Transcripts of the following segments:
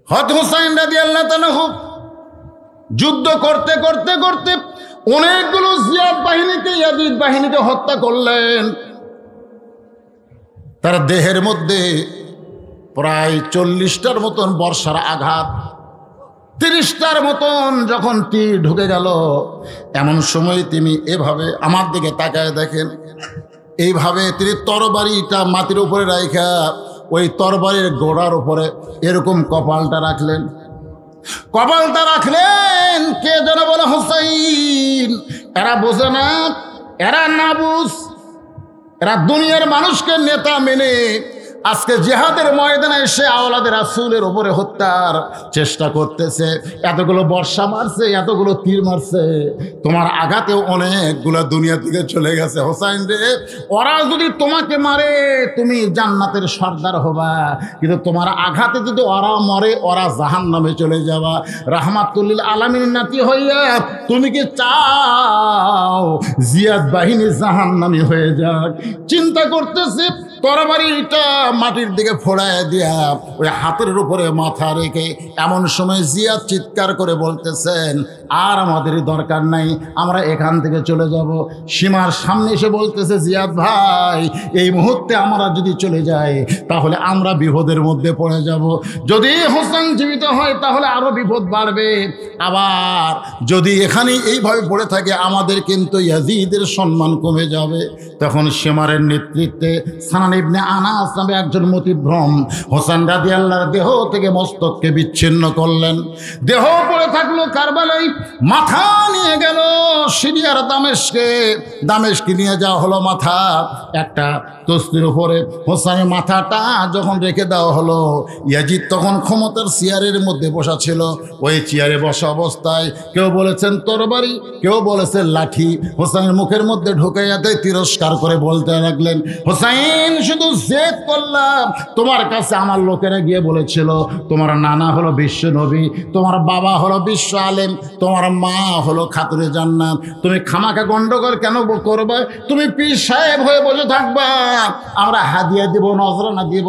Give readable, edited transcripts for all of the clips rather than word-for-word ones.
হযরত হুসাইন রাদিয়াল্লাহু তাআলা যুদ্ধ করতে করতে করতে অনেকগুলো জিয়াদ বাহিনীকে, ইয়াজিদ বাহিনীকে হত্যা করলেন। তার দেহের মধ্যে প্রায় 40টার মতন বর্ষার আঘাত, 30টার মতন যখন তীর ঢুকে গেল, এমন সময় তিনি এভাবে আমার দিকে তাকায় দেখেন, এইভাবে তিনি তরবারিটা মাটির উপরে রাখা ওই তরবারির গোড়ার উপরে এরকম কপালটা রাখলেন। কপালটা রাখলেন, কে যেন বলে হুসাইন। এরা বোঝে না, এরা না বুঝ, এরা দুনিয়ার মানুষকে নেতা মেনে আজকে জিহাদের ময়দানে এসে আওলাদের রাসূলের উপরে হত্যার চেষ্টা করতেছে। এতগুলো বর্ষা মারছে, এতগুলো তীর মারছে, তোমার আঘাতে অনেকগুলো দুনিয়া থেকে চলে গেছে। হোসাইন রে, ওরা যদি তোমাকে মারে তুমি জান্নাতের সর্দার হবা, কিন্তু তোমার আঘাতে যদি ওরা মরে ওরা জাহান্নামে চলে যাবা। রাহমাতুল আলামিনের নাতি হইয়া তুমি কি চাও জিয়াদ বাহিনী জাহান্নামী হয়ে যাক? চিন্তা করতেছে, তরবারিটা মাটির দিকে ফোড়ায় দিয়া ওই হাতের উপরে মাথা রেখে এমন সময় জিয়াদ চিৎকার করে বলতেছেন, আর আমাদের দরকার নাই, আমরা এখান থেকে চলে যাব। সীমার সামনে এসে বলতেছে, জিয়াদ ভাই, এই মুহূর্তে আমরা যদি চলে যাই তাহলে আমরা বিপদের মধ্যে পড়ে যাব। যদি হোসেন জীবিত হয় তাহলে আরো বিপদ বাড়বে, আবার যদি এখানে এইভাবে পড়ে থাকে আমাদের কিন্তু ইয়াজিদের সম্মান কমে যাবে। তখন সীমারের নেতৃত্বে সানান ইবনে আনাস নামে একজন মতিভ্রম হোসেন রাদিয়াল্লাহর দেহ থেকে মস্তককে বিচ্ছিন্ন করলেন। দেহ পড়ে থাকলো কারবালায়, মাথা নিয়ে গেল সিরিয়ার দামেস্কে নিয়ে যাওয়া হলো। মাথা একটা তস্তির উপরে হোসেনের মাথাটা যখন রেখে দেওয়া হলো, ইয়াজিদ তখন ক্ষমতার চেয়ারের মধ্যে বসা ছিল। ওই চেয়ারে বসা অবস্থায় কেউ বলেছেন তরবারি, কেউ বলেছেন লাঠি হোসেনের মুখের মধ্যে ঢুকাইয়াতে তিরস্কার করে বলতে লাগলেন, হোসেন শুধু জেদ করলাম, তোমার কাছে আমার লোকেরা গিয়ে বলেছিল তোমার নানা হলো বিশ্ব নবী, তোমার বাবা হলো বিশ্ব আলেম, তোমার মা হলো খাতুনে জান্নাত, তুমি খামাখা গন্ডগোল কেন করবে? তুমি পীর সাহেব হয়ে বসে থাকবা, আমরা হাদিয়া দিব, নজরানা দিব,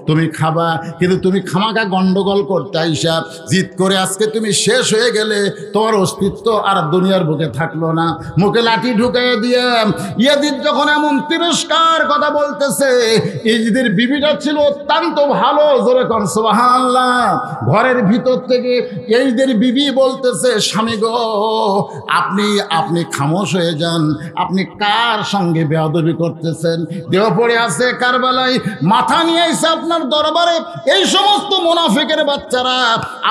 তুমি খাবা, কিন্তু তুমি খামাখা গন্ডগোল করতে আইসা জিদ করে আজকে তুমি শেষ হয়ে গেলে, তোমার অস্তিত্ব আর দুনিয়ার বুকে থাকলো না। মুখে লাঠি ঢুকাই দিয়ে ইয়াজিদ যখন এমন তিরস্কার কথা বলতেছে, ইয়াজিদের বিবিটা ছিল অত্যন্ত ভালো, জোরে কোন সুবহানাল্লাহ। ঘরের ভিতর থেকে ইয়াজিদের বিবি বলতেছে, স্বামী গো, আপনি খামোশ হয়ে যান, আপনি কার সঙ্গে বেয়াদবি করতেছেন? দেহ পড়ে আছে কারবালায়, মাথা নিয়ে এসে আপনার দরবারে এই সমস্ত মুনাফিকের বাচ্চারা,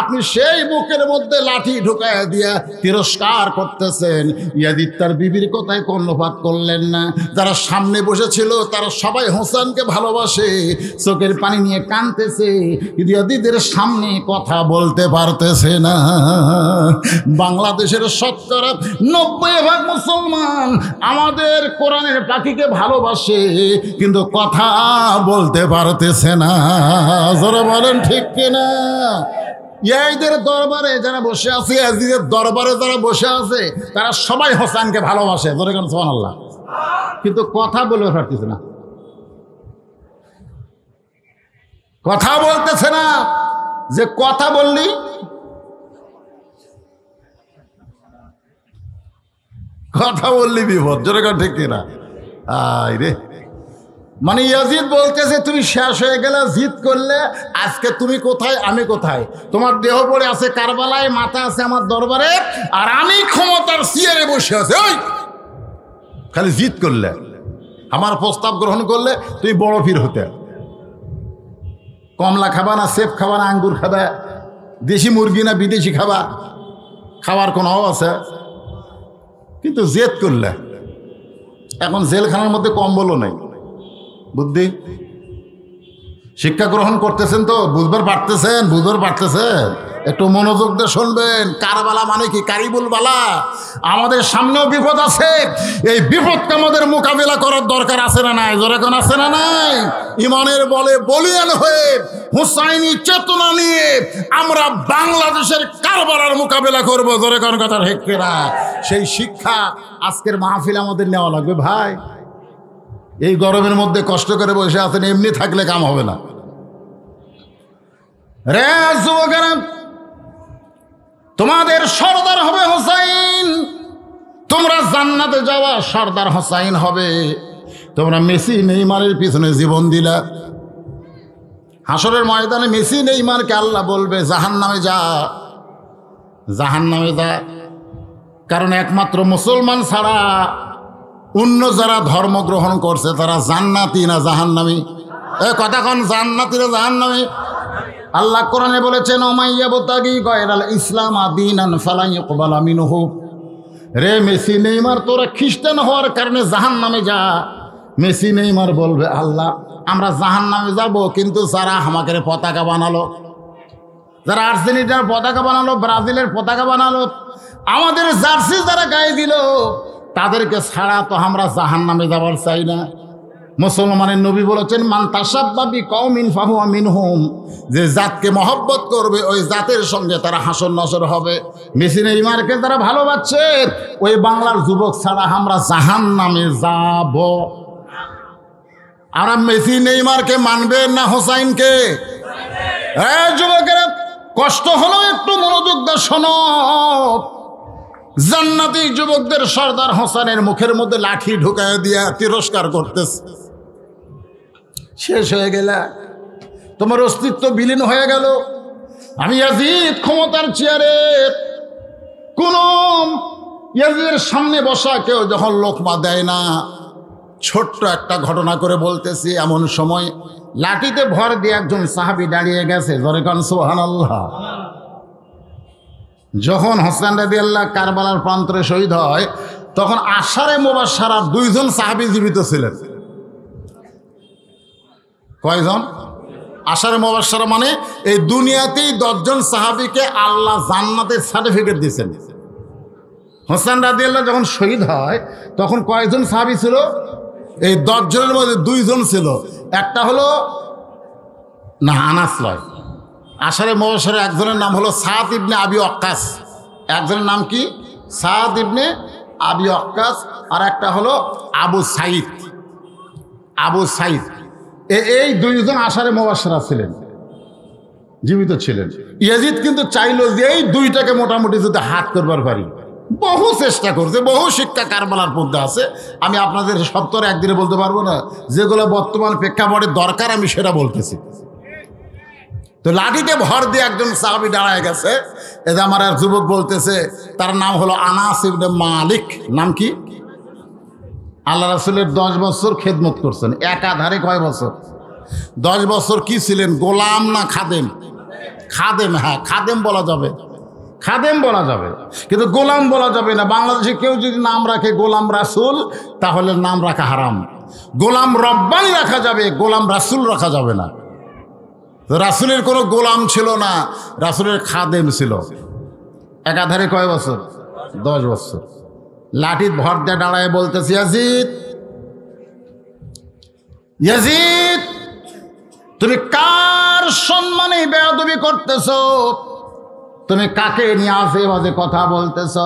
আপনি সেই বুকের মধ্যে লাঠি ঢুকায় দিয়া তিরস্কার করতেছেন। ইয়াজিদ তার বিবির কথায় কর্ণপাত করলেন না। যারা সামনে বসেছিল তারা সবাই হোসেনকে ভালোবাসে, চোখের পানি নিয়ে কাঁদতেছে, কিন্তু ইয়াজিদের সামনে কথা বলতে পারতেছে না। বাংলাদেশের 90% মুসলমান আমাদের কোরআনের পাখিকে ভালোবাসে, কিন্তু কথা বলতে পারতেছে না। যারা বলেন ঠিক কিনা? ইয়াজিদের দরবারে যারা বসে আছে, ইয়াজিদের দরবারে যারা বসে আছে তারা সবাই হোসেনকে ভালোবাসে, ধরে কেন সুবহানাল্লাহ, কিন্তু কথা বলে পারতেছে না, কথা বলতেছে না। যে কথা বললি বিপদ, জোরে কথা ঠিক কিনা? আয় রে, মানে ইয়াজিদ বলতেছে তুমি শেষ হয়ে গেলে, জিদ করলে, আজকে তুমি কোথায় আমি কোথায়? তোমার দেহ পড়ে আছে কারবালায়, মাথা আছে আমার দরবারে, আর আমি ক্ষমতার চেয়ারে বসে আছে। ওই খালি জিদ করলে, আমার প্রস্তাব গ্রহণ করলে তুমি বড় পীর হতে। কমলা খাবা না সেব খাবা না আঙ্গুর খাবা, দেশি মুরগি না বিদেশি খাবা, খাবার কোনো আছে? কিন্তু জেদ করলে, এখন জেলখানার মধ্যে কম্বলও নেই। বুদ্ধি শিক্ষা গ্রহণ করতেছেন তো, বুঝবার পারতেছেন, একটু মনোযোগ দিয়ে শুনবেন। কারবালা মানে কি? কারিবুল বালা। আমাদের সামনেও বিপদ আছে, এই বিপদকে আমাদের মোকাবিলা করার দরকার আছে না নাই? জোরে কোন আছে না নাই? ইমানের বলে বলিয়ান হয়ে হুসাইনি চেতনা নিয়ে আমরা বাংলাদেশের কারবালার মোকাবিলা করবো, জোরে কোন কথা ঠিক কিনা? সেই শিক্ষা আজকের মাহফিল আমাদের নেওয়া লাগবে ভাই। এই গরমের মধ্যে কষ্ট করে বসে আছেন, এমনি থাকলে কাম হবে না। রে যুবকেরা, তোমাদের সর্দার হবে হোসাইন, তোমরা জান্নাতে যাওয়া সর্দার হোসাইন হবে। তোমরা মেসি নেইমারের পিছনে জীবন দিলা। হাসরের ময়দানে মেসি নেইমারকে আল্লাহ বলবে জাহান্নামে যা, জাহান্নামে যা। কারণ একমাত্র মুসলমান ছাড়া অন্য যারা ধর্ম গ্রহণ করছে তারা জান্নাতি না জাহান্নামী? কথা কোন, জান্নাতি না জাহান্নামী? আল্লাহ কোরআনে বলেছেন ওমাইয়াবতাগি গায়রাল ইসলাম দীনান ফালা ইউকবালা মিনহু। রে মেসি নেইমার, তোরা খ্রিস্টান হওয়ার কারণে জাহান্নামে যা। মেসি নেইমার বলবে আল্লাহ আমরা জাহান্নামে যাব, কিন্তু যারা আমাকে পতাকা বানালো, যারা আর্জেন্টিনার পতাকা বানালো, ব্রাজিলের পতাকা বানালো, আমাদের জার্সি যারা গায়ে দিল, তাদেরকে ছাড়া তো আমরা জাহান্নামে যাবার চাই না। মুসলমানের নবী বলেছেন মান তাসাব্বা বিকওমিন ফাহুয়া মিনহুম, যে জাতকে মহব্বত করবে ওই জাতের সঙ্গে তারা হাসর নসর হবে। মেসি নেইমারকে তারা ভালোবাসছে, ওই বাংলার যুবক ছাড়া আমরা জাহান্নামে যাব। আর মেসি নেইমারকে মানবেন না হোসাইনকে? হ্যাঁ যুবকেরা, কষ্ট হলো একটু মনোযোগ দিয়ে শোনো। জান্নাতি যুবকদের সর্দার হোসেনের মুখের মধ্যে লাঠি ঢুকায় দিয়া তিরস্কার করতেছে। শেষ হয়ে গেল, তোমার অস্তিত্ব বিলীন হয়ে গেল। আমি ইয়াজিদ ক্ষমতার চেয়ারে, কোন ইয়াজিদের সামনে বসা কেউ যখন লোকমা দেয় না। ছোট্ট একটা ঘটনা করে বলতেছি, এমন সময় লাঠিতে ভর দিয়ে একজন সাহাবী দাঁড়িয়ে গেছে, জোরে কান সুবহানাল্লাহ। যখন হোসেন রাদিয়াল্লাহু কারবালার প্রান্তরে শহীদ হয়, তখন আশারে মুবাশশারা 2 জন সাহাবী জীবিত ছিলেন। কয়জন? আশারে মুবাশশারা মানে এই দুনিয়াতেই 10 জন সাহাবীকে আল্লাহ জান্নাতের সার্টিফিকেট দিয়েছেন। হোসেন রাদিয়াল্লাহু যখন শহীদ হয় তখন কয়জন সাহাবী ছিল? এই 10 জনের মধ্যে 2 জন ছিল। একটা হলো না আনাস লয়, আশারে মুবাশশারা একজনের নাম হলো সাদ ইবনে আবি ওয়াক্কাস। একজনের নাম কি? সাদ ইবনে আবি ওয়াক্কাস। আর একটা হলো আবু সাইদ। আবু সাইদ এই 2 জন আশারে মুবাশশারা ছিলেন, জীবিত ছিলেন। ইয়াজিদ কিন্তু চাইলো যে এই 2টাকে মোটামুটি যদি হাত করবার পারি। বহু চেষ্টা করছে, বহু শিক্ষা কারবালার মধ্যে আছে। আমি আপনাদের সপ্তাহে একদিনে বলতে পারবো না, যেগুলো বর্তমান প্রেক্ষাপটে দরকার আমি সেটা বলতেছি। তো লাঠিতে ভর দিয়ে একজন সাহাবী দাঁড়ায় গেছে। এতে আমার এক যুবক বলতেছে, তার নাম হলো আনাস ইবনে মালিক। নাম কি? আল্লাহ রাসূলের 10 বছর খেদমত করছেন একাধারে। কয় বছর? 10 বছর। কি ছিলেন, গোলাম না খাদেম? খাদেম, হ্যাঁ খাদেম বলা যাবে, খাদেম বলা যাবে, কিন্তু গোলাম বলা যাবে না। বাংলাদেশে কেউ যদি নাম রাখে গোলাম রাসূল, তাহলে নাম রাখা হারাম। গোলাম রব্বানি রাখা যাবে, গোলাম রাসূল রাখা যাবে না। রাসূলের কোনো গোলাম ছিল না, রাসূলের খাদেম ছিল। একাধারে কয় বছর? 10 বছর। লাঠির ভর দিয়ে দাঁড়ায় বলতেছে, ইয়াজিদ, ইয়াজিদ, তুমি কার সম্মানে বেয়াদবি করতেছ? তুমি কাকে নিয়ে আজে বাজে কথা বলতেছ?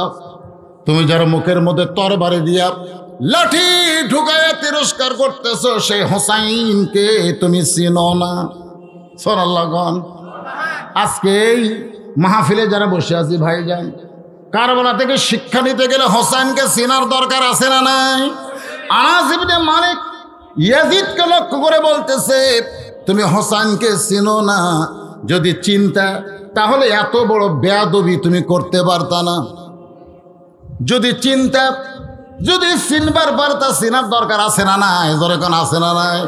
তুমি যার মুখের মধ্যে তরবারি দিয়া লাঠি ঢুকায় তিরস্কার করতেছ, সেই হোসাইনকে তুমি চিনো না? সুবহানাল্লাহ। আজকে এই মাহফিলে যারা বসে আছি ভাইজান, কারবালা থেকে শিক্ষা নিতে গেলে হোসেনকে চেনার দরকার আছে না নাই? আনাস ইবনে মালিক ইয়াজিদকে লক্ষ্য করে বলতেছে, তুমি হোসেনকে চিনো না? যদি চিনতা তাহলে এত বড় বেয়াদবি তুমি করতে পারতা না। যদি চিনতা, যদি চিনবার পারতা, চিনার দরকার আছে না নাই? যখন আছে না নাই?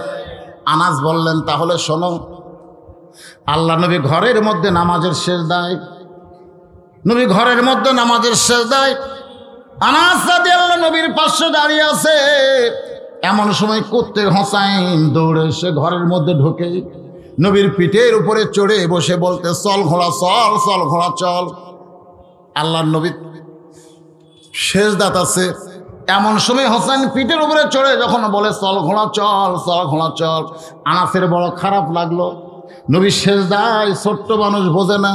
আনাস বললেন, তাহলে শোনো, আল্লাহ নবী ঘরের মধ্যে নামাজের সেজদায়, নবী ঘরের মধ্যে নামাজের সেজদায়, আনাস রাদিয়াল্লাহু নবীর পাশে দাঁড়িয়ে আছে। এমন সময় কুত্তে হোসাইন দৌড়ে এসে ঘরের মধ্যে ঢোকে, নবীর পিঠের উপরে চড়ে বসে বলতে, চল ঘোড়া চল, চল ঘোড়া চল। আল্লাহর নবী সেজদাত আছে। এমন সময় হোসেন পিঠের উপরে চড়ে যখন বলে চল ঘোড়া চল, চল ঘোড়া চল, আনাসের বড় খারাপ লাগলো। নবীর সেজদায় ছোট্ট মানুষ বোঝে না,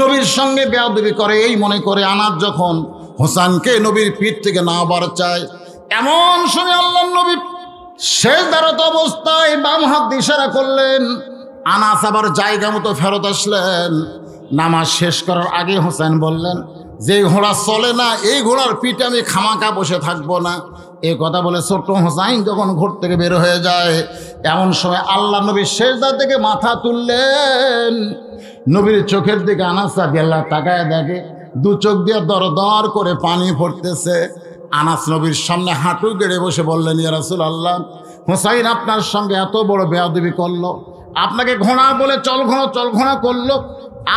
নবীর সঙ্গে বেয়াদবি করে এই মনে করে আনাস যখন হোসেনকে নবীর পিঠ থেকে না বার চায়, এমন সময় আল্লাহর নবী সেজদারত অবস্থায় বাম হাত ইশারা করলেন, আনাস আবার জায়গা মতো ফেরত আসলেন। নামাজ শেষ করার আগে হোসেন বললেন, যে ঘোড়া চলে না এই ঘোড়ার পিঠে আমি খামাকা বসে থাকবো না। এই কথা বলে ছোট্ট হোসাইন যখন ঘর থেকে বের হয়ে যায়, এমন সময় আল্লাহ নবী সেজদা থেকে মাথা তুললেন। নবীর চোখের দিকে আনাস রাদিয়াল্লাহু তাকায় দেখে দু চোখ দিয়ে দর দর করে পানি পড়তেছে। আনাস নবীর সামনে হাঁটু গেড়ে বসে বললেন, ইয়া রাসূলুল্লাহ, হোসাইন আপনার সঙ্গে এত বড় বেয়াদবি করলো, আপনাকে ঘোড়া বলে চল ঘোড়া করলো।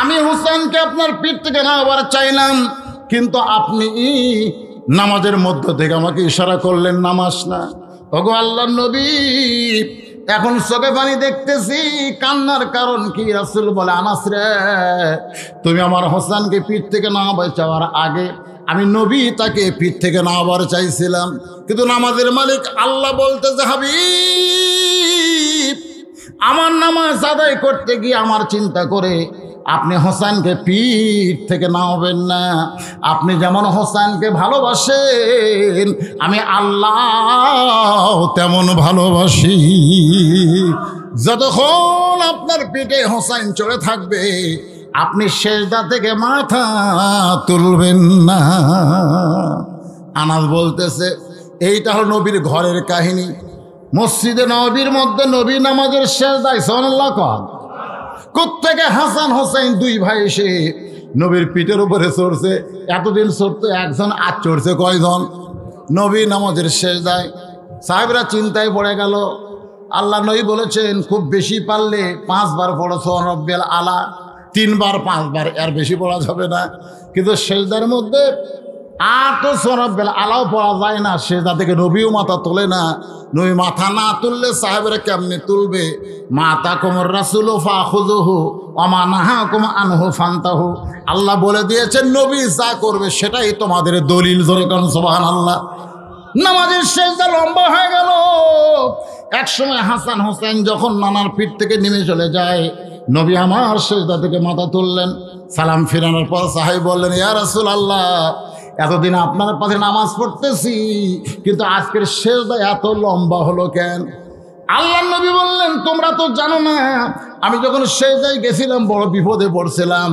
আমি হোসেনকে আপনার পিঠ থেকে নামাবার চাইলাম, কিন্তু আপনি নামাজের মধ্য থেকে আমাকে ইশারা করলেন নামাজ না। ওগো আল্লাহর নবী, এখন চোখে পানি দেখতেছি, কান্নার কারণ কি? রাসূল বলে, আনাস রে, তুমি আমার হোসেনকে পিঠ থেকে নামাবার চাওয়ার আগে আমি নবী তাকে পিঠ থেকে নামাবার চাইছিলাম, কিন্তু নামাজের মালিক আল্লাহ বলতেছে, হাবিব, আমার নামাজ আদায় করতে গিয়ে আমার চিন্তা করে আপনি হোসেনকে পিঠ থেকে নামাবেন না। আপনি যেমন হোসেনকে ভালোবাসেন আমি আল্লাহ তেমন ভালোবাসি। যতক্ষণ আপনার পিঠে হোসেন চড়ে থাকবে আপনি সেজদা থেকে মাথা তুলবেন না। আনাস বলতেছে, এইটা হলো নবীর ঘরের কাহিনী। মসজিদে নবীর মধ্যে নবী নামাজের সেজদায় সুবহানাল্লাহ কন। কোত্থেকে হাসান হোসেন দুই ভাই এসে নবীর পিঠের উপরে চড়ছে। এতদিন চড়তো একজন, আজ চড়ছে কয়জন? নবী নামাজের সেজদায়। সাহেবরা চিন্তায় পড়ে গেল। আল্লাহ নবী বলেছেন, খুব বেশি পারলে 5 বার পড়ো সুবহান রাব্বিয়াল আলা, 3 বার 5 বার, এর বেশি পড়া যাবে না। কিন্তু সেজদার মধ্যে আর তো সুবহান রাব্বিয়াল আলাও পড়া যায় না। সেজদা থেকে নবীও মাথা তোলে না। নবী মাথা না তুললে সাহেবরা কেমনে তুলবে? মাতাকুমুর রাসূলু ফাখুযুহু ওয়া মা নাহাকুম আনহু ফান্তাহু। আল্লাহ বলে দিয়েছেন নবী যা করবে সেটাই তোমাদের দলিল। জোরে কান সুবহানাল্লাহ। নামাজের সেজদা লম্বা হয়ে গেল। একসময় হাসান হোসেন যখন নানার পিঠ থেকে নেমে চলে যায়, নবী আমার সেজদা থেকে মাথা তুললেন। সালাম ফিরানোর পর সাহেব বললেন, ইয়া রাসূলুল্লাহ, এতদিন আপনার পাশে নামাজ পড়তেছি, কিন্তু আজকের সেজদা এত লম্বা হলো কেন? আল্লাহ নবী বললেন, তোমরা তো জানো না, আমি যখন সেজদায় গেছিলাম বড় বিপদে পড়ছিলাম।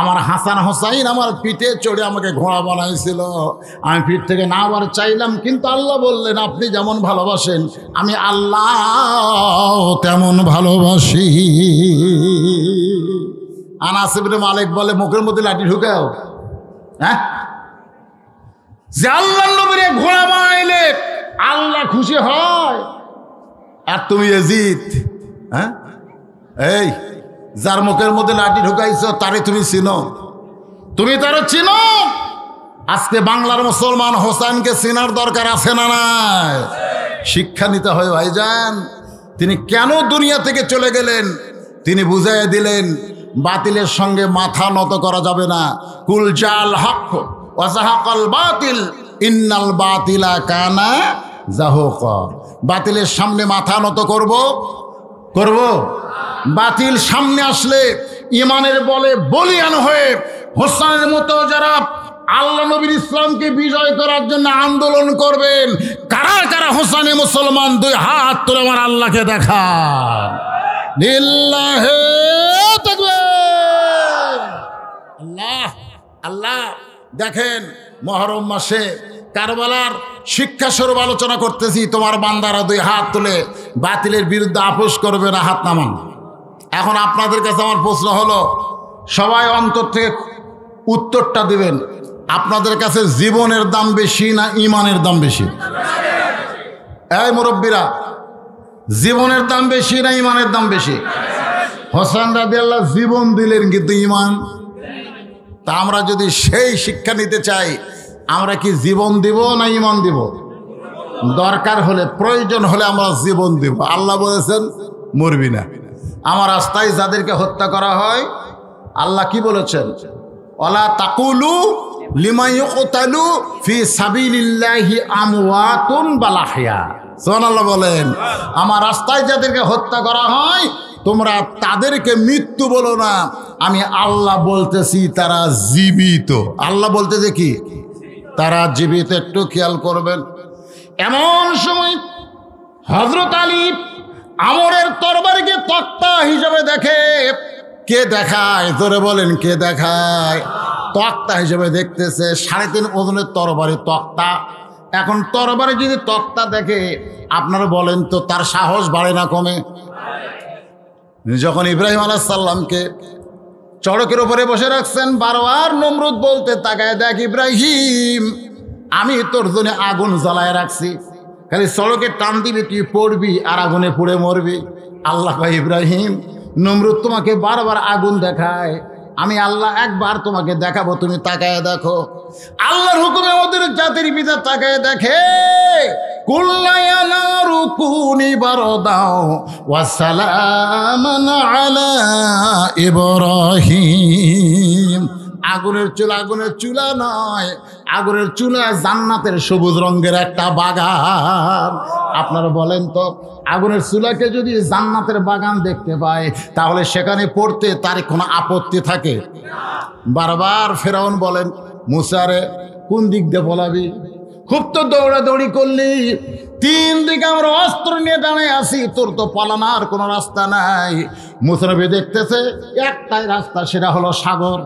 আমার হাসান হোসাইন আমার পিঠে চড়ে আমাকে ঘোড়া বানাইছিল। আমি পিঠ থেকে নামাবার চাইলাম, কিন্তু আল্লাহ বললেন, আপনি যেমন ভালোবাসেন আমি আল্লাহ তেমন ভালোবাসি। আনাস ইবনে মালিক বলে, মুখের মধ্যে লাঠি ঢুকাও, হ্যাঁ, যে আল্লাহ নবীর ঘোড়া বানাইলে আল্লাহ খুশি হয়, আর তুমি ইয়াজিদ, হ্যাঁ, এই যার মুখের মধ্যে লাঠি ঢুকাইছো তারে তুমি চিনো? তুমি তারে চিনো? আজকে বাংলার মুসলমান হোসেনকে চিনার দরকার আছে না নাই? শিক্ষা নিতে হয় ভাইজান। তিনি কেন দুনিয়া থেকে চলে গেলেন তিনি বুঝাইয়া দিলেন, বাতিলের সঙ্গে মাথা নত করা যাবে না। কুল জাল হক ওয়া যাহাকাল বাতিল ইন্নাল বাতিলা কানা যাহুকা। বাতিলের সামনে মাথা নত করব। বাতিল সামনে আসলে ইমানের বলে বলিয়ান হয়ে হোসেনের মতো যারা আল্লাহ নবীর ইসলামকে বিজয় করার জন্য আন্দোলন করবেন, কারা কারা হোসেনে মুসলমান, 2 হাত তুলে আমার আল্লাহকে দেখান। লিল্লাহি তাকবীর। আল্লাহ আল্লাহ। দেখেন, মুহররম মাসে কারবালার শিক্ষা স্বরূপ আলোচনা করতেছি। তোমার বান্দারা 2 হাত তুলে বাতিলের বিরুদ্ধে আপোষ করবে না, হাত নামান। এখন আপনাদের কাছে আমার প্রশ্ন হলো, সবাই অন্তর থেকে উত্তরটা দিবেন, আপনাদের কাছে জীবনের দাম বেশি না ইমানের দাম বেশি? এই মুরব্বীরা, জীবনের দাম বেশি না ইমানের দাম বেশি? হোসেন রাদিয়াল্লাহু জীবন দিলেন, কিন্তু ইমান। তা আমরা যদি সেই শিক্ষা নিতে চাই, আমরা কি জীবন দিব না ইমান দিব? দরকার হলে, প্রয়োজন হলে আমরা জীবন দিব। আল্লাহ বলেছেন মরবি না। আমার রাস্তায় যাদেরকে হত্যা করা হয়, আল্লাহ কি বলেছেন? ওয়ালা তাকুলু লিমা ইউকতালু ফি সাবিলিল্লাহি আমওয়াতুন বাল আহইয়া। সুবহানাল্লাহ বলেন, আমার রাস্তায় যাদেরকে হত্যা করা হয় তোমরা তাদেরকে মৃত্যু বলো না, আমি আল্লাহ বলতেছি তারা জীবিত। আল্লাহ বলতেছে কি? তারা জীবিত। একটু খেয়াল করবেন। এমন সময় হযরত আলী আমরের তরবারিকে তক্তা হিসেবে দেখে। কে দেখায়? জোরে বলেন, কে দেখায়? তক্তা হিসেবে দেখতেছে। 3.5 ওজনের তরবারি তক্তা। এখন তরবারি যদি তক্তা দেখে, আপনারা বলেন তো তার সাহস বাড়ে না কমে? যখন ইব্রাহিম আলাইহিস সালামকে চড়কের উপরে বসে রাখছেন, বারবার নমরুদ বলতে তাকায়, দেখ ইব্রাহিম, আমি তোর জন্য আগুন জ্বালায় রাখছি, খালি চড়কে টান দিবি, তুই পড়বি আর আগুনে পুড়ে মরবি। আল্লাহ কয়, ইব্রাহিম, নমরুদ তোমাকে বারবার আগুন দেখায়, আমি আল্লাহ একবার তোমাকে দেখাবো, তুমি তাকায় দেখো। আল্লাহর হুকুমে ওদের জাতির পিতা তাকায় দেখে, কুল্লা ইয়া নারু কুনি বারদাও ওয়া সালামান আলা ইব্রাহিম। আগুনের চুলা নয়, আগুনের চুলা জান্নাতের সবুজ রঙের একটা বাগান। আপনারা বলেন তো, আগুনের চুলাকে যদি জান্নাতের বাগান দেখতে পায়, তাহলে সেখানে পড়তে তার কোনো আপত্তি থাকে? বারবার ফেরাউন বলেন, মুসারে কোন দিক দিয়ে বলাবি? খুব তো দৌড়াদৌড়ি করলি, 3 দিকে আমরা অস্ত্র নিয়ে দাঁড়িয়ে আছি, তোর তো পালানোর কোনো রাস্তা নাই। মুসা নবী দেখতেছে একটাই রাস্তা, সেটা হলো সাগর।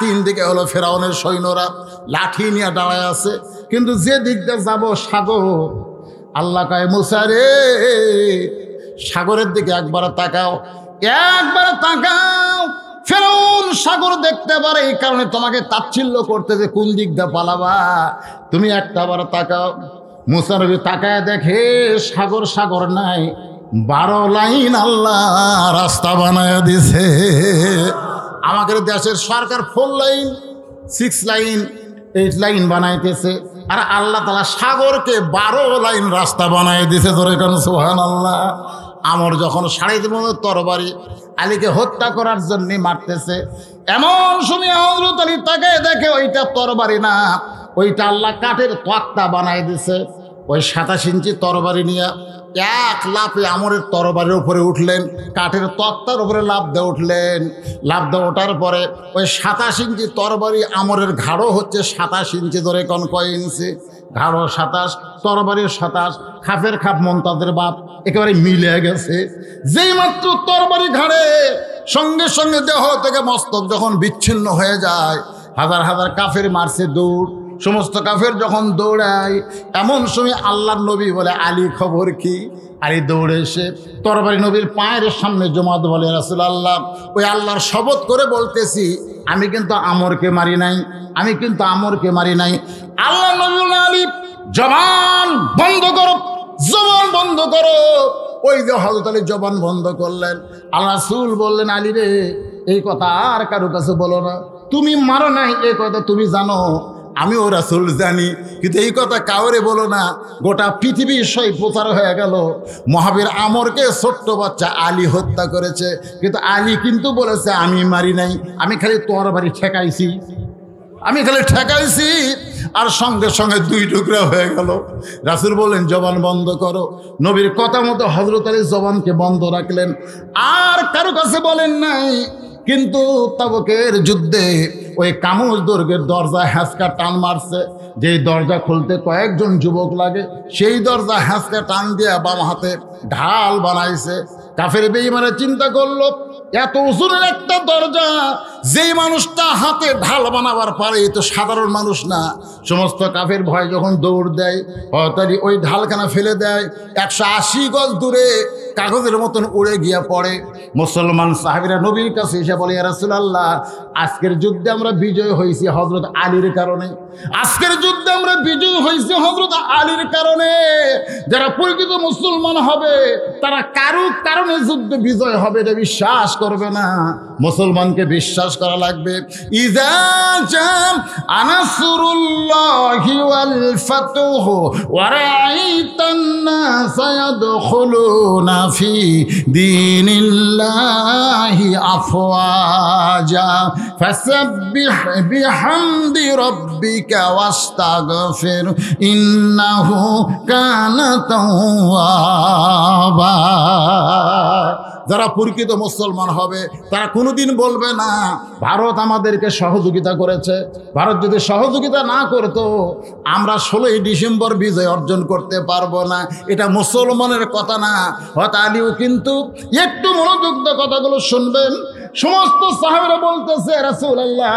3 দিকে হলো ফেরাউনের সৈন্যরা লাঠি নিয়ে দাঁড়ায় আছে, কিন্তু যে দিক দিয়ে যাবো সাগর। আল্লাহ কয়, মুসা রে, সাগরের দিকে একবার তাকাও, একবার তাকাও। ফেরাউন সাগর দেখতে পারে, এই কারণে তোমাকে তাচ্ছিল্য করতে যে কোন দিক দিয়ে পালাবা, তুমি একটাবার তাকাও। মুসা নবী তাকায় দেখে সাগর নাই, 12 লাইন আল্লাহ রাস্তা বানায় দিছে। আমাদের দেশের সরকার 4 লাইন, 6 লাইন, 8 লাইন বানাইতেছে, আর আল্লাহ তাআলা সাগরকে 12 লাইন রাস্তা বানায় দিছে। ধরে কেন সুবহানাল্লাহ। আমর যখন 3.5 তরবারি আলীকে হত্যা করার জন্য মারতেছে, এমন সময় হযরত আলী তাকায় দেখে ওইটা তরবারি না, ওইটা আল্লাহ কাঠের তক্তা বানায় দিছে। ওই 27 ইঞ্চি তরবারি নিয়ে এক লাফে আমরের তরবারির উপরে উঠলেন, কাঠের তক্তার উপরে লাফ দিয়ে উঠলেন। লাফ দিয়ে ওঠার পরে ওই 27 ইঞ্চি তরবারি, আমরের ঘাড়ও হচ্ছে 27 ইঞ্চি। ধরে কোন কয় ইঞ্চি? ঘাড়ও 27, তরবারির 27, খাপের খাপ মমতাজের বাপ, একেবারে মিলে গেছে। যেই মাত্র তরবারি ঘাড়ে, সঙ্গে সঙ্গে দেহ থেকে মস্তক যখন বিচ্ছিন্ন হয়ে যায়, হাজার হাজার কাফের মারছে দৌড়। সমস্ত কাফের যখন দৌড়ায়, এমন সময় আল্লাহর নবী বলে, আলী খবর কি? আলী দৌড়ে এসে তরবারি নবীর পায়ের সামনে জমাত বলে, রাসূলুল্লাহ, ওই আল্লাহর শপথ করে বলতেছি, আমি কিন্তু আমরকে মারি নাই, আমি কিন্তু আমরকে মারি নাই। আল্লাহ নবী বলে, আলী জবান বন্ধ করো, জবান বন্ধ করো। ওই যে হযরত আলী জবান বন্ধ করলেন। আল্লাহ রাসূল বললেন, আলী রে, এই কথা আর কারো কাছে বলো না, তুমি মারো নাই এই কথা তুমি জানো, আমিও রাসূল জানি, কিন্তু এই কথা কাউরে বলো না। গোটা পৃথিবী সই প্রচার হয়ে গেল, মহাবীর আমরকে ছোট্ট বাচ্চা আলী হত্যা করেছে, কিন্তু আলী কিন্তু বলেছে আমি মারি নাই, আমি খালি তরবারি ঠেকাইছি, আমি খালি ঠেকাইছি। আর সঙ্গে সঙ্গে 2 টুকরা হয়ে গেল। রাসূল বললেন, জবান বন্ধ করো। নবীর কথা মতো হযরত আলী জবানকে বন্ধ রাখলেন, আর কারো কাছে বলেন নাই। কিন্তু তাবুকের যুদ্ধে ওই কামুজ দুর্গের দরজা হ্যাঁচকা টান মারছে, যেই দরজা খুলতে কয়েকজন যুবক লাগে, সেই দরজা হ্যাঁচকা টান দিয়ে বাম হাতে ঢাল বানাইছে। কাফের বেঈমানে চিন্তা করলো, এত ওজনের একটা দরজা, যেই মানুষটা হাতে ঢাল বানাবার পারে, তো সাধারণ মানুষ না। সমস্ত কাফের ভয় যখন দৌড় দেয়, হঠাৎই ওই ঢালখানা ফেলে দেয়, 180 গজ দূরে কাগজের মতন উড়ে গিয়ে পড়ে। মুসলমান সাহাবীরা নবীর কাছে এসে বলে, ইয়া রাসূলুল্লাহ, আজকের যুদ্ধে আমরা বিজয় হয়েছি হযরত আলীর কারণে, আজকের যুদ্ধে আমরা বিজয় হয়েছি হযরত আলীর কারণে। যারা প্রকৃত মুসলমান হবে, তারা কারো কারণে যুদ্ধে বিজয় হবে এটা বিশ্বাস করবে না, মুসলমানকে বিশ্বাস করা লাগবে। ইযা জাআ নাসরুল্লাহি ওয়াল ফাতহু ওয়া রাআইতান নাসা ইয়াদখুলুনা ফি দীনিল্লাহি আফওয়াজা ফাসাব্বিহ বিহামদি রাব্বিকা ওয়াস্তাগফির ইন্নাহু কানা তাওয়াবা। যারা প্রকৃত মুসলমান হবে তারা কোনোদিন বলবে না ভারত আমাদেরকে সহযোগিতা করেছে। ভারত যদি সহযোগিতা না করতো আমরা 16ই ডিসেম্বর বিজয় অর্জন করতে পারবো না। এটা মুসলমানের কথা না। হয়তো আলীও কিন্তু একটু মনোযোগ দিয়ে কথাগুলো শুনবেন। সমস্ত সাহাবারা বলতেছে রাসূলুল্লাহ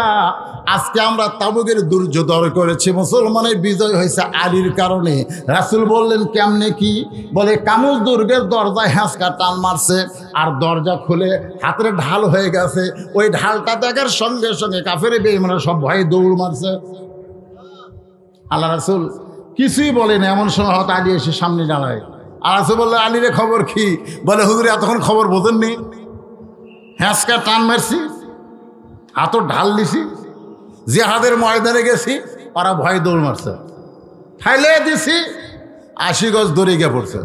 আজকে আমরা তাবুকের দুর্য দর করেছি, মুসলমানের বিজয় হয়েছে আলীর কারণে। রাসূল বললেন কেমনে কি? বলে কানুজ দুর্গের দরজায় হ্যাঁচকা টান মারছে আর দরজা খুলে হাতের ঢাল হয়ে গেছে। ওই ঢালটা দেখার সঙ্গে সঙ্গে কাফের বেঈমানরা সব ভয়ে দৌড় মারছে। আল্লাহ রাসূল কিছুই বলেন। এমন সময় হয়তো আলী এসে সামনে দাঁড়ায়। আর রাসূল বললে আলীরে খবর কি? বলে হুজুর এতক্ষণ খবর বোঝেননি, হ্যাঁচকা টান মারছি, হাতও ঢাল দিছি, জিহাদের ময়দানে গেছি, ওরা ভয় দৌড় মারছে, ফাইলে দিছি, 80 গজ দড়ি গিয়ে পড়ছে।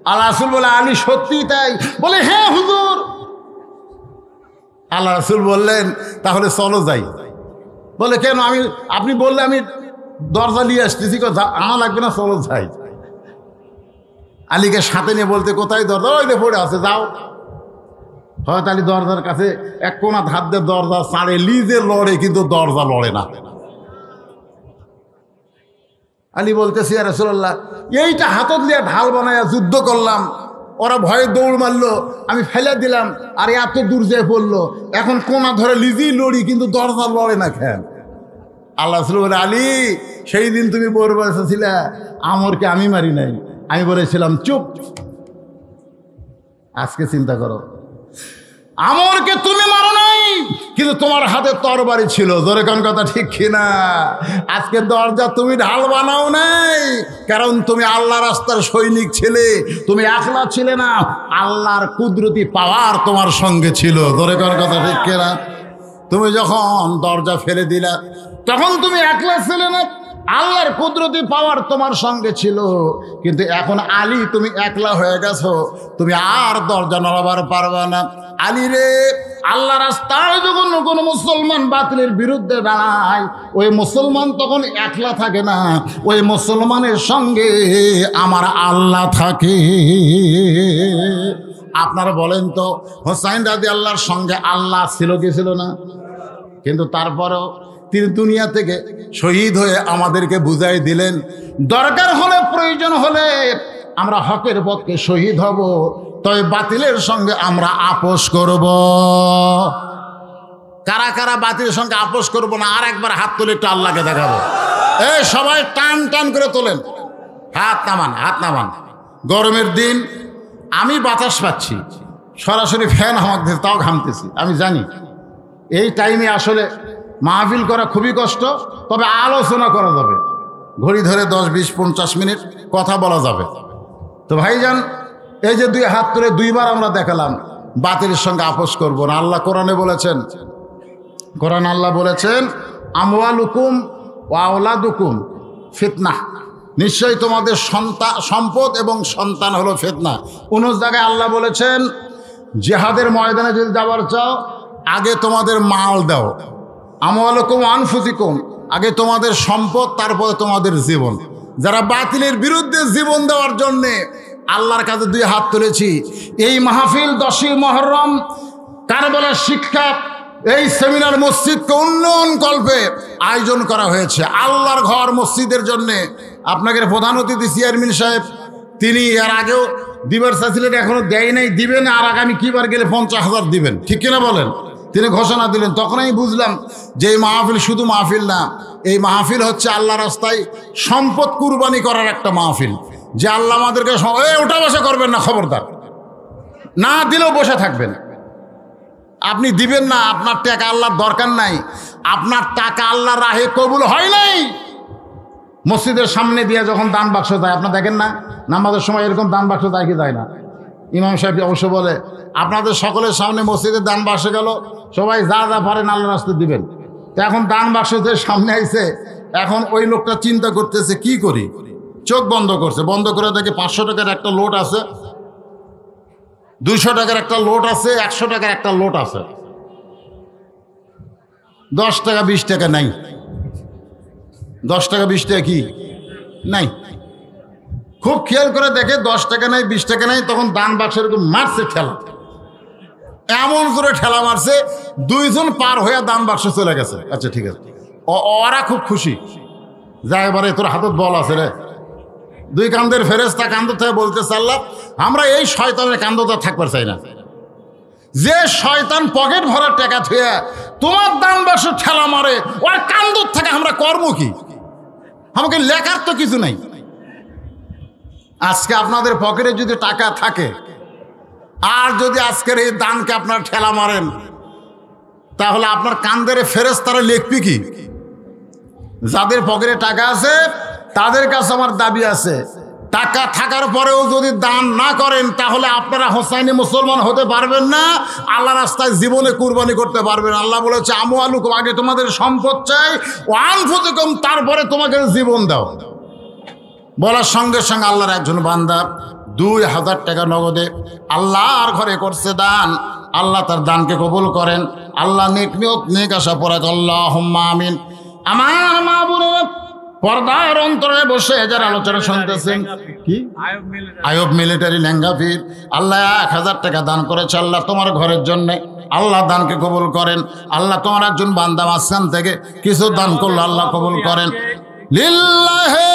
আল্লাহ রাসূল বলে আলী সত্যি তাই? বলে হ্যাঁ হুজুর। আল্লাহ রাসূল বললেন তাহলে চলো যাই। বলে কেন? আপনি বললে আমি দরজা নিয়ে আসতেছি, আনা লাগবে না, চলো যাই। আলীকে সাথে নিয়ে বলতে কোথায় দরজা? ওই যে পড়ে আছে, যাও। হয়তো আলী দরজার কাছে এক কোনা ধার দিয়ে দরজা ছাড়ে, লিজে লড়ে কিন্তু দরজা লড়ে না। আলী বলতেছি ইয়া রাসূলুল্লাহ এইটা হাতত নিয়ে ঢাল বানায়া যুদ্ধ করলাম, ওরা ভয়ে দৌড় মারলো, আমি ফেলে দিলাম, আর এত দূর যেয়ে পড়লো, এখন কোনা ধরে লিজেই লড়ি কিন্তু দরজা লড়ে না কেন? আল্লাহ রাসূল বলে আলী সেই দিন তুমি বড় বলেছিলে আমরকে আমি মারি নাই, আমি বলেছিলাম চুপ। আজকে চিন্তা করো, আমরকে তুমি মারো নাই কিন্তু তোমার হাতে তরবারি ছিল। জোরে কোন কথা ঠিক কিনা? আজকে দরজা তুমি ঢাল বানাও নাই, কারণ তুমি আল্লাহ রাস্তার সৈনিক ছিলে, তুমি একলা ছিলে না, আল্লাহর কুদরতি পাওয়ার তোমার সঙ্গে ছিল। জোরে কোন কথা ঠিক কিনা? তুমি যখন দরজা ফেলে দিলা তখন তুমি একলা ছিলে না, আল্লাহর কুদরতি পাওয়ার তোমার সঙ্গে ছিল। কিন্তু এখন আলী তুমি একলা হয়ে গেছো, তুমি আর দরজা নড়াবার পারবে না। আলী রে, আল্লাহ রাস্তায় যখন কোনো মুসলমান বাতিলের বিরুদ্ধে দাঁড়ায়, ওই মুসলমান তখন একলা থাকে না, ওই মুসলমানের সঙ্গে আমার আল্লাহ থাকে। আপনারা বলেন তো হোসাইন রাদিয়াল্লাহর সঙ্গে আল্লাহ ছিল কি ছিল না? কিন্তু তারপরেও তিনি দুনিয়া থেকে শহীদ হয়ে আমাদেরকে বুঝাই দিলেন দরকার হলে, প্রয়োজন হলে আমরা হকের পক্ষে শহীদ হব, তবে বাতিলের সঙ্গে আমরা আপোষ করব। কারা কারা বাতিলের সঙ্গে আপোষ করব না? আর একবার হাত তুলে একটু আল্লাহকে দেখাবো। এই সবাই টান টান করে তোলেন, হাত নামান, হাত নামান। গরমের দিন আমি বাতাস পাচ্ছি, সরাসরি ফ্যান আমাকে, তাও ঘামতেছি। আমি জানি এই টাইমে আসলে মাহফিল করা খুবই কষ্ট, তবে আলোচনা করা যাবে। ঘড়ি ধরে 10, 20, 50 মিনিট কথা বলা যাবে। তো ভাইজান, এই যে দুই হাত তুলে দুইবার আমরা দেখালাম বাতিলের সঙ্গে আপোষ করব না। আল্লাহ কোরআনে বলেছেন, কোরআন আল্লাহ বলেছেন আমওয়ালুকুম ওয়া আওলাদুকুম ফিতনাহ, নিশ্চয়ই তোমাদের সম্পদ এবং সন্তান হলো ফিতনা। অন্য জায়গায় আল্লাহ বলেছেন জিহাদের ময়দানে যদি যাবার চাও আগে তোমাদের মাল দাও, আমওয়ালুকুম আনফুসিকুম, আগে তোমাদের সম্পদ তারপরে তোমাদের জীবন। যারা বাতিলের বিরুদ্ধে জীবন দেওয়ার জন্যে আল্লাহর কাছে দুই হাত তুলেছি। এই মাহফিল 10ই মুহররম কারবালার শিক্ষা এই সেমিনার মসজিদকে উন্নয়ন কল্পে আয়োজন করা হয়েছে আল্লাহর ঘর মসজিদের জন্যে। আপনাকে প্রধান অতিথি চেয়ারম্যান সাহেব তিনি এর আগেও দিবার চাইছিলেন, এখনো দেয় নাই, দিবেন, আর আগামী কিবার গেলে 50,000 দিবেন, ঠিক কিনা বলেন? তিনি ঘোষণা দিলেন। তখন আমি বুঝলাম যে এই মাহফিল শুধু মাহফিল না, এই মাহফিল হচ্ছে আল্লাহ রাস্তায় সম্পদ কুরবানি করার একটা মাহফিল। যে আল্লাহ আমাদেরকে ওটা বসে করবেন না, খবরদার, না দিলেও বসে থাকবেন। আপনি দিবেন না, আপনার টাকা আল্লাহর দরকার নাই, আপনার টাকা আল্লাহর রাহে কবুল হয় নাই। মসজিদের সামনে দিয়ে যখন দান বাক্স যায়, আপনার দেখেন না নামাজের সময় এরকম দান বাক্স যায় কি যায় না? ইমাম সাহেব অবশ্য বলে আপনাদের সকলের সামনে মসজিদের দান বাক্স গেল, সবাই যা যা পারেন আল্লাহ রাস্তায় দিবেন। তো এখন দান বাক্স যে সামনে আইছে, এখন ওই লোকটা চিন্তা করতেছে কি করি, চোখ বন্ধ করছে, বন্ধ করে দেখে 500 টাকার একটা লোট আছে, 200 টাকার একটা লোট আছে, 100 টাকার একটা লোট আছে, 10 টাকা 20 টাকা নাই। 10 টাকা 20 টাকা কি নাই? খুব খেয়াল করে দেখে 10 টাকা নাই, 20 টাকা নাই, তখন দান বাক্স এরকম মারছে ঠেলা, এমন করে ঠেলা মারছে, দুইজন পার হয়ে দান বাক্সে চলে গেছে। আচ্ছা ঠিক আছে, ওরা খুব খুশি, যা এবারে তোর হাতত বল আছে রে। দুই কান্দের ফেরেশতা কান্দ থেকে বলতেছে, আল্লাহ আমরা এই শয়তানের কান্দটা থাকবার চাই না। যে শয়তান পকেট ভরার টাকা থুয়ে তোমার দান বাক্স ঠেলা মারে, ওর কান্দর থেকে আমরা কর্ম কি? আমাকে লেখার তো কিছু নাই। আজকে আপনাদের পকেটে যদি টাকা থাকে আর যদি আজকের এই দানকে আপনার ঠেলা মারেন, তাহলে আপনার কান্দের ফেরেশতারা লিখবি কি? যাদের পকেটে টাকা আছে তাদের কাছে আমার দাবি আছে, টাকা থাকার পরেও যদি দান না করেন তাহলে আপনারা হোসাইনি মুসলমান হতে পারবেন না, আল্লাহ রাস্তায় জীবনে কুরবানি করতে পারবেন। আল্লাহ বলেছে আমওয়ালুকুম, আগে তোমাদের সম্পদ চাই, ও আনফুসুকুম, তারপরে তোমাকে জীবন দাও। বলার সঙ্গে সঙ্গে আল্লাহর একজন বান্দা 2000 টাকা নগদে আল্লাহর ঘরে করছে দান। আল্লাহ তার দানকে কবুল করেন। আল্লাহ নেক নিয়ত নেক আশা পড়াক, আল্লাহুম্মা আমিন। আমার মা বোনেরা, পর্দার অন্তরে বসে যারা আলোচনা শুনতেছেন, কি আয়ব মিলিটারি লেঙ্গাফির, আল্লাহ 1000 টাকা দান করেছে আল্লাহ তোমার ঘরের জন্য। আল্লাহ দানকে কবুল করেন। আল্লাহ তোমার একজন বান্দা মাঝখান থেকে কিছু দান করলো, আল্লাহ কবুল করেন। লিল্লাহি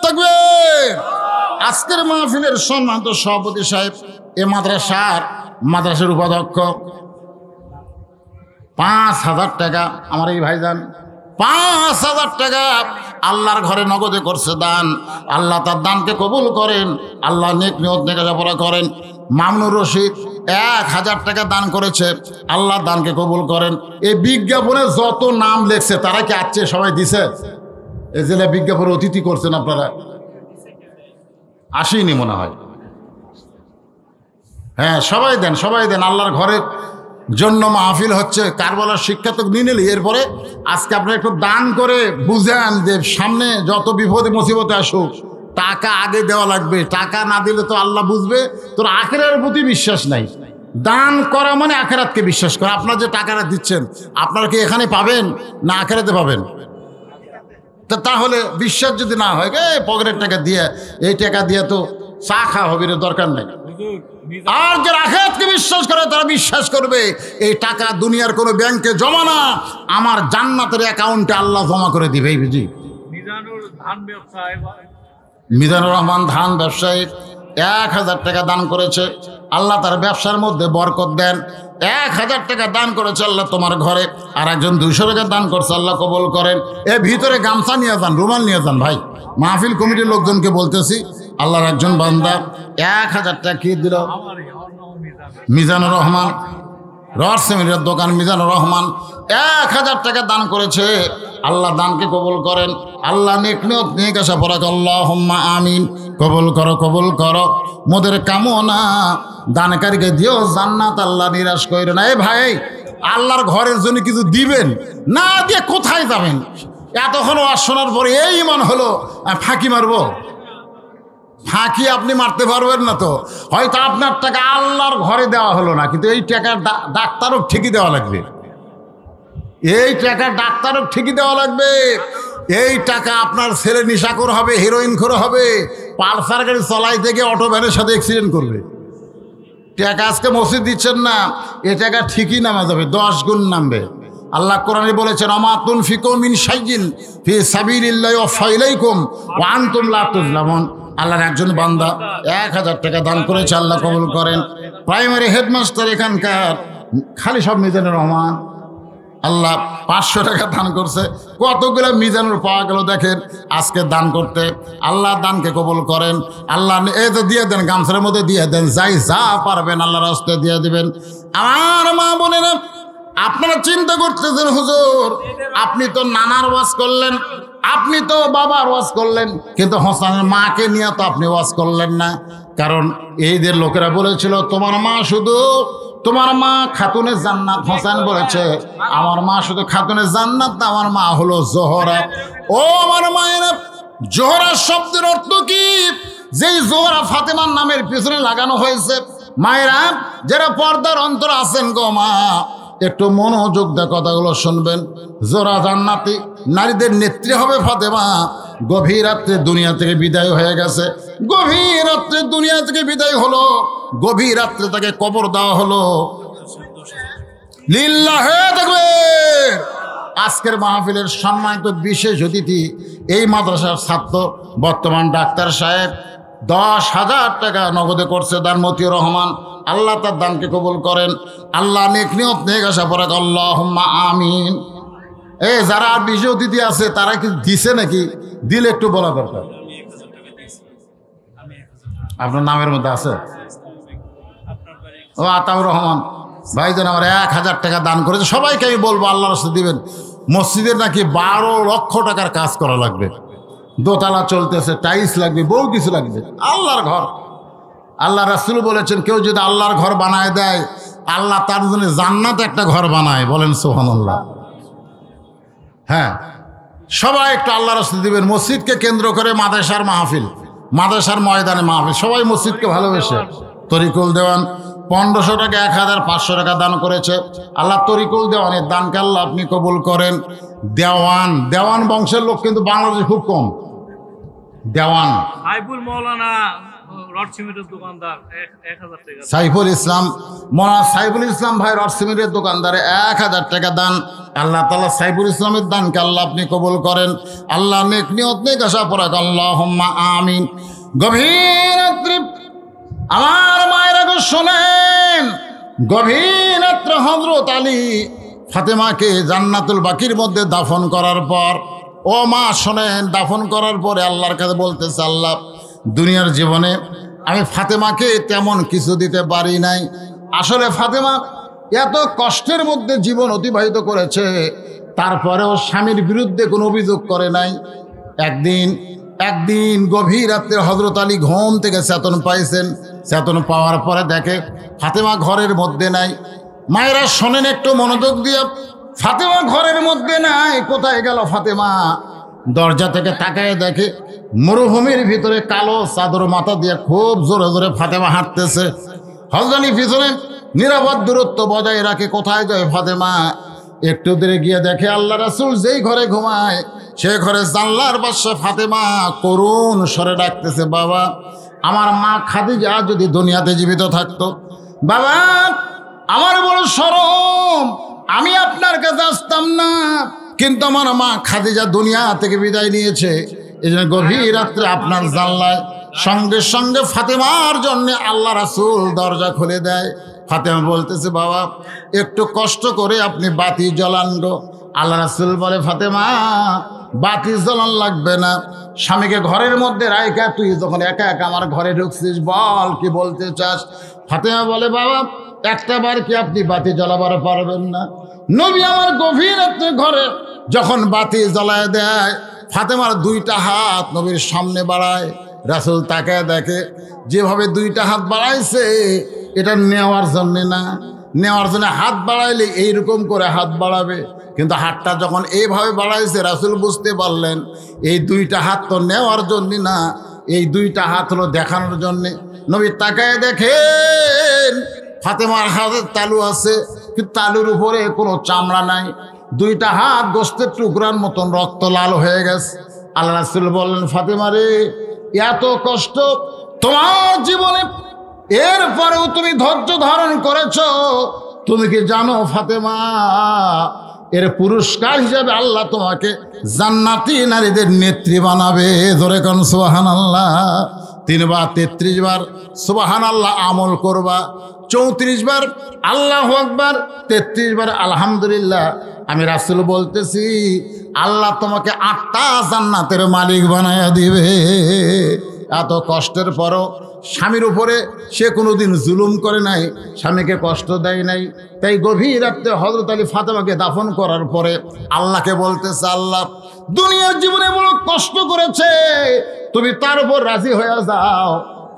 তাকবীর। আজকের মাহফিলের সম্মানিত সভাপতি সাহেব, এ মাদ্রাসার উপাধ্যক্ষ, 5000 টাকা আমার এই ভাইজান 5000 টাকা আল্লাহর ঘরে নগদে করছে দান। আল্লাহ তার দানকে কবুল করেন। আল্লাহ নেক নিয়ত নেক আশা করেন। মামুনুর রশিদ 1000 টাকা দান করেছে। আল্লাহ দানকে কবুল করেন। এই বিজ্ঞাপনে যত নাম লেখছে তারা কি আছে? সবাই দিছে? এই জেলা বিজ্ঞাপনে অতিথি করছেন আপনারা? আসেনি মনে হয়। হ্যাঁ, সবাই দেন, সবাই দেন। আল্লাহর ঘরের জন্য মাহফিল হচ্ছে, কারবালার শিক্ষা তো নিয়ে নিলি। এরপরে আজকে আপনারা একটু দান করে বুঝেন যে সামনে যত বিপদে মুসিবতে আসুক টাকা আগে দেওয়া লাগবে। টাকা না দিলে তো আল্লাহ বুঝবে তোর আখিরাতের প্রতি বিশ্বাস নাই। দান করা মানে আখিরাতকে বিশ্বাস করা। আপনার যে টাকাটা দিচ্ছেন আপনারা কি এখানে পাবেন না আখিরাতে পাবেন? তাহলে বিশ্বাস যদি না হয়, পকেটের টাকা দিয়ে এই টাকা দিয়ে তো চা খাওয়া হবে, দরকার নাই। আর যারা আখিরাতকে বিশ্বাস করে তারা বিশ্বাস করবে এই টাকা দুনিয়ার কোনো ব্যাংকে জমা না, আমার জান্নাতের অ্যাকাউন্টে আল্লাহ জমা করে দিবে। এই বুঝি মিজানুর রহমান ধান ব্যবসায়ী 1000 টাকা দান করেছে। আল্লাহ তার ব্যবসার মধ্যে বরকত দেন। 1000 টাকা দান করেছে আল্লাহ তোমার ঘরে। আর একজন 200 টাকা দান করছে, আল্লাহ কবুল করেন। ভিতরে গামছা নিয়ে যান, রুমাল নিয়ে যান ভাই। মাহফিল কমিটির লোকজনকে বলতেছি, আল্লাহর একজন বান্দা 1000 টাকা কি দিল? মিজানুর রহমান, রসেমিরের দোকান মিজানুর রহমান 1000 টাকা দান করেছে। আল্লাহ দানকে কবুল করেন। আল্লাহ নেক নিয়ত নেক আশা পড়াক, আল্লাহুম্মা আমিন। কবুল করো, কবুল করো। মোদের কামনা দানকারীকে দিও জান্নাত, আল্লাহ নিরাশ কইরো না। ভাই, আল্লাহর ঘরের জন্য কিছু দিবেন না দিয়ে কোথায় যাবেন? এতক্ষণ ওয়াজ শোনার পরে এই ইমান হলো ফাঁকি মারবো? ফাঁকি আপনি মারতে পারবেন না। তো হয়তো আপনার টাকা আল্লাহর ঘরে দেওয়া হলো না, কিন্তু এই টাকার ডাক্তারও ঠিকই দেওয়া লাগবে। এই টাকা ডাক্তারও ঠিকই দেওয়া লাগবে। এই টাকা আপনার ছেলে নেশাখোর হবে, হিরোইন খোর হবে, পালসার গাড়ি চলাই থেকে অটো ভ্যানের সাথে অ্যাক্সিডেন্ট করবে। টাকা আজকে মসজিদ দিচ্ছেন না, এ টাকা ঠিকই নামা যাবে, 10 গুণ নামবে। আল্লাহ কোরআনে বলেছেন, আমা তুনফিকু মিন শাইইন ফি সাবিলিল্লাহি ওয়াফা ইলাইকুম ওয়া আনতুম লা তুজলামুন। আল্লাহর একজন বান্দা 1000 টাকা দান করেছে, আল্লাহ কবুল করেন। প্রাইমারি হেডমাস্টার এখানকার, খালি সব মিজানুর রহমান। আল্লাহ 500 টাকা দান করছে। কতগুলো মিজানুর পাওয়া গেল দেখেন আজকে দান করতে। আল্লাহ দানকে কবুল করেন। আল্লাহ এই তো দিয়ে দেন, গামছার মধ্যে দিয়ে দেন, যাই যা পারবেন আল্লাহর রাস্তায় দিয়ে দিবেন। আমার মা বোনেরা, আপনারা চিন্তা করতেছেন, হুজুর আপনি তো নানার ওয়াজ করলেন, আপনি তো বাবার ওয়াজ করলেন, কিন্তু হোসেনের মাকে নিয়ে তো আপনি ওয়াজ করলেন না। কারণ এইদের লোকেরা বলেছিল তোমার মা শুধু, তোমার মা খাতুনে জান্নাত। হোসেন বলেছে আমার মা শুধু খাতুনে জান্নাত না, আমার মা হলো জোহরা। ও আমার মায়েরা, জোহরা শব্দের অর্থ কি? যেই জোহরা ফাতেমার নামের পিছনে লাগানো হয়েছে। মায়েরা যারা পর্দার অন্তর আছেন গো মা, একটু মনোযোগ দিয়ে কথাগুলো শুনবেন। জোহরা জান্নাতি, নারীদের নেত্রী হবে ফাতেমা। গভীর রাত্রে দুনিয়া থেকে বিদায় হয়ে গেছে। গভীর রাত্রে দুনিয়া থেকে বিদায় হলো, গভীর রাত্রে তাকে কবর দেওয়া হলো। লিল্লাহে তাকবীর। আজকের মাহফিলের সম্মানিত বিশেষ অতিথি এই মাদ্রাসার ছাত্র, বর্তমান ডাক্তার সাহেব 10,000 টাকা নগদে করছে দান মতিউর রহমান। আল্লাহ তার দানকে কবুল করেন। আল্লাহ নেক নিয়ত নেক আশা পরাক আল্লাহুম্মা আমিন। যারা আর বিশেষ অতিথি আছে তারা কি দিছে নাকি? দিলে একটু বলা দরকার। আপনার নামের মধ্যে আছে? ও আতাউর রহমান ভাইজান আমার 1,000 টাকা দান করেছে। সবাইকে আমি বলবো আল্লাহর রাস্তায় দিবেন। মসজিদের নাকি 12 লক্ষ টাকার কাজ করা লাগবে, দোতলা চলতেছে, টাইলস লাগবে, বহু কিছু লাগবে। আল্লাহর ঘর, আল্লাহ রাসূল বলেছেন কেউ যদি আল্লাহর ঘর বানায় দেয় আল্লাহ তার জন্য জান্নাতে একটা ঘর বানায়। বলেন সুবহানাল্লাহ। হ্যাঁ, সবাই একটু আল্লাহর রাস্তায় দিবেন। মসজিদকে কেন্দ্র করে মাদ্রাসার মাহফিল, মাদ্রাসার ময়দানে মাহফিল, সবাই মসজিদকে ভালোবেসে। তরিকুল দেওয়ান 1500 টাকা, 1500 টাকা দান করেছে। আল্লাহ তরিকুল দেওয়ানের দানকে আল্লাহ আপনি কবুল করেন। দেওয়ান, দেওয়ান বংশের লোক কিন্তু বাংলাদেশে খুব কম। দেওয়ান সাইফুল মৌলানা রড সিমেন্টের দোকানদার 1000 টাকা। সাইফুল ইসলাম, মৌলানা সাইফুল ইসলাম ভাই রড সিমেন্টের দোকানদারে 1000 টাকা দান। আল্লাহ তাআলা সাইফুল ইসলামের দানকে আল্লাহ আপনি কবুল করেন। আল্লাহ নেক নিয়ত নেক আশা পরাক আল্লাহুম্মা আমিন। গভীর রাত্রি আমার মায়েরা গো শোনেন, গভীর রাত্রে হযরত আলী ফাতেমাকে জান্নাতুল বাকির মধ্যে দাফন করার পর, ও মা শোনেন, দাফন করার পরে আল্লাহর কাছে বলতেছে, আল্লাহ দুনিয়ার জীবনে আমি ফাতেমাকে তেমন কিছু দিতে পারি নাই। আসলে ফাতেমা এত কষ্টের মধ্যে জীবন অতিবাহিত করেছে, তারপরেও স্বামীর বিরুদ্ধে কোনো অভিযোগ করে নাই। একদিন গভীর রাত্রে হযরত আলী ঘুম থেকে চেতন পাইছেন। চেতন পাওয়ার পরে দেখে ফাতেমা ঘরের মধ্যে নাই। মায়েরা শোনেন একটু মনোযোগ দিয়ে, ফাতেমা ঘরের মধ্যে নাই। কোথায় গেল ফাতেমা? দরজা থেকে তাকায় দেখে মরুভূমির ভিতরে কালো চাদর মাথা দিয়ে খুব জোরে জোরে ফাতেমা হাঁটতেছে। হযরত আলী পিছনে নিরাপদ দূরত্ব বজায় রাখে। কোথায় যায় ফাতেমা? একটু দূরে গিয়ে দেখে আল্লাহ রাসূল যেই ঘরে ঘুমায় সে ঘরে জানলার পাশে ফাতেমা করুণ স্বরে ডাকতেছে, বাবা আমার মা খাদিজা যদি দুনিয়াতে জীবিত থাকতো, বাবা আমার বড় শরম, আমি আপনার কাছে আসতাম না, কিন্তু আমার মা খাদিজা দুনিয়া থেকে বিদায় নিয়েছে। এই জন্য গভীর রাত্রে আপনার জানলায় সঙ্গে সঙ্গে ফাতেমার জন্য আল্লাহ রাসূল দরজা খুলে দেয়। ফাতেমা বলতেছে, বাবা একটু কষ্ট করে আপনি বাতি জ্বালান গো। আল্লাহ রাসূল বলে, ফাতেমা বাতি জ্বালান লাগবে না, স্বামীকে ঘরের মধ্যে রাইখা তুই যখন একা একা আমার ঘরে ঢুকছিস, বল কি বলতে চাস? ফাতেমা বলে, বাবা একটা বার কি আপনি বাতি জ্বালাবার পারবেন না? নবী আমার গভীর রাতে ঘরে যখন বাতি জ্বালায় দেয়, ফাতেমার 2টা হাত নবীর সামনে বাড়ায়। রাসূল তাকে দেখে যেভাবে 2টা হাত বাড়াইছে এটা নেওয়ার জন্যে না, নেওয়ার জন্য হাত বাড়াইলে এইরকম করে হাত বাড়াবে, কিন্তু হাতটা যখন এইভাবে বাড়াইছে রাসূল বুঝতে পারলেন এই 2টা হাত তো নেওয়ার জন্য না, এই 2টা হাত হলো দেখানোর জন্যে। নবী তাকায় দেখেন ফাতেমার হাতে তালু আছে, কিন্তু তালুর উপরে কোনো চামড়া নাই। 2টা হাত গোস্তের টুকরার মতন রক্ত লাল হয়ে গেছে। আল্লাহ রাসূল বললেন, ফাতেমা রে এত কষ্ট তোমার জীবনে, এরপরেও তুমি ধৈর্য ধারণ করেছ। তুমি কি জানো ফাতেমা, এর পুরস্কার হিসাবে আল্লাহ তোমাকে জান্নাতি নারীদের নেত্রী বানাবে। ধরে কোন সুবহানাল্লাহ। 3 বার 33 বার সুবহানাল্লাহ আমল করবা, 34 বার আল্লাহু আকবার, 33 বার আলহামদুলিল্লাহ। আমি রাসূল বলতেছি আল্লাহ তোমাকে 8টা জান্নাতের মালিক বানায়া দিবে। এত কষ্টের পরও স্বামীর উপরে সে কোনোদিন জুলুম করে নাই, স্বামীকে কষ্ট দেয় নাই। তাই গভীর রাতে হযরত আলী ফাতেমাকে দাফন করার পরে আল্লাহকে বলতেছে, আল্লাহ দুনিয়ার জীবনে বড় কষ্ট করেছে, তুমি তার উপর রাজি হয়ে যাও,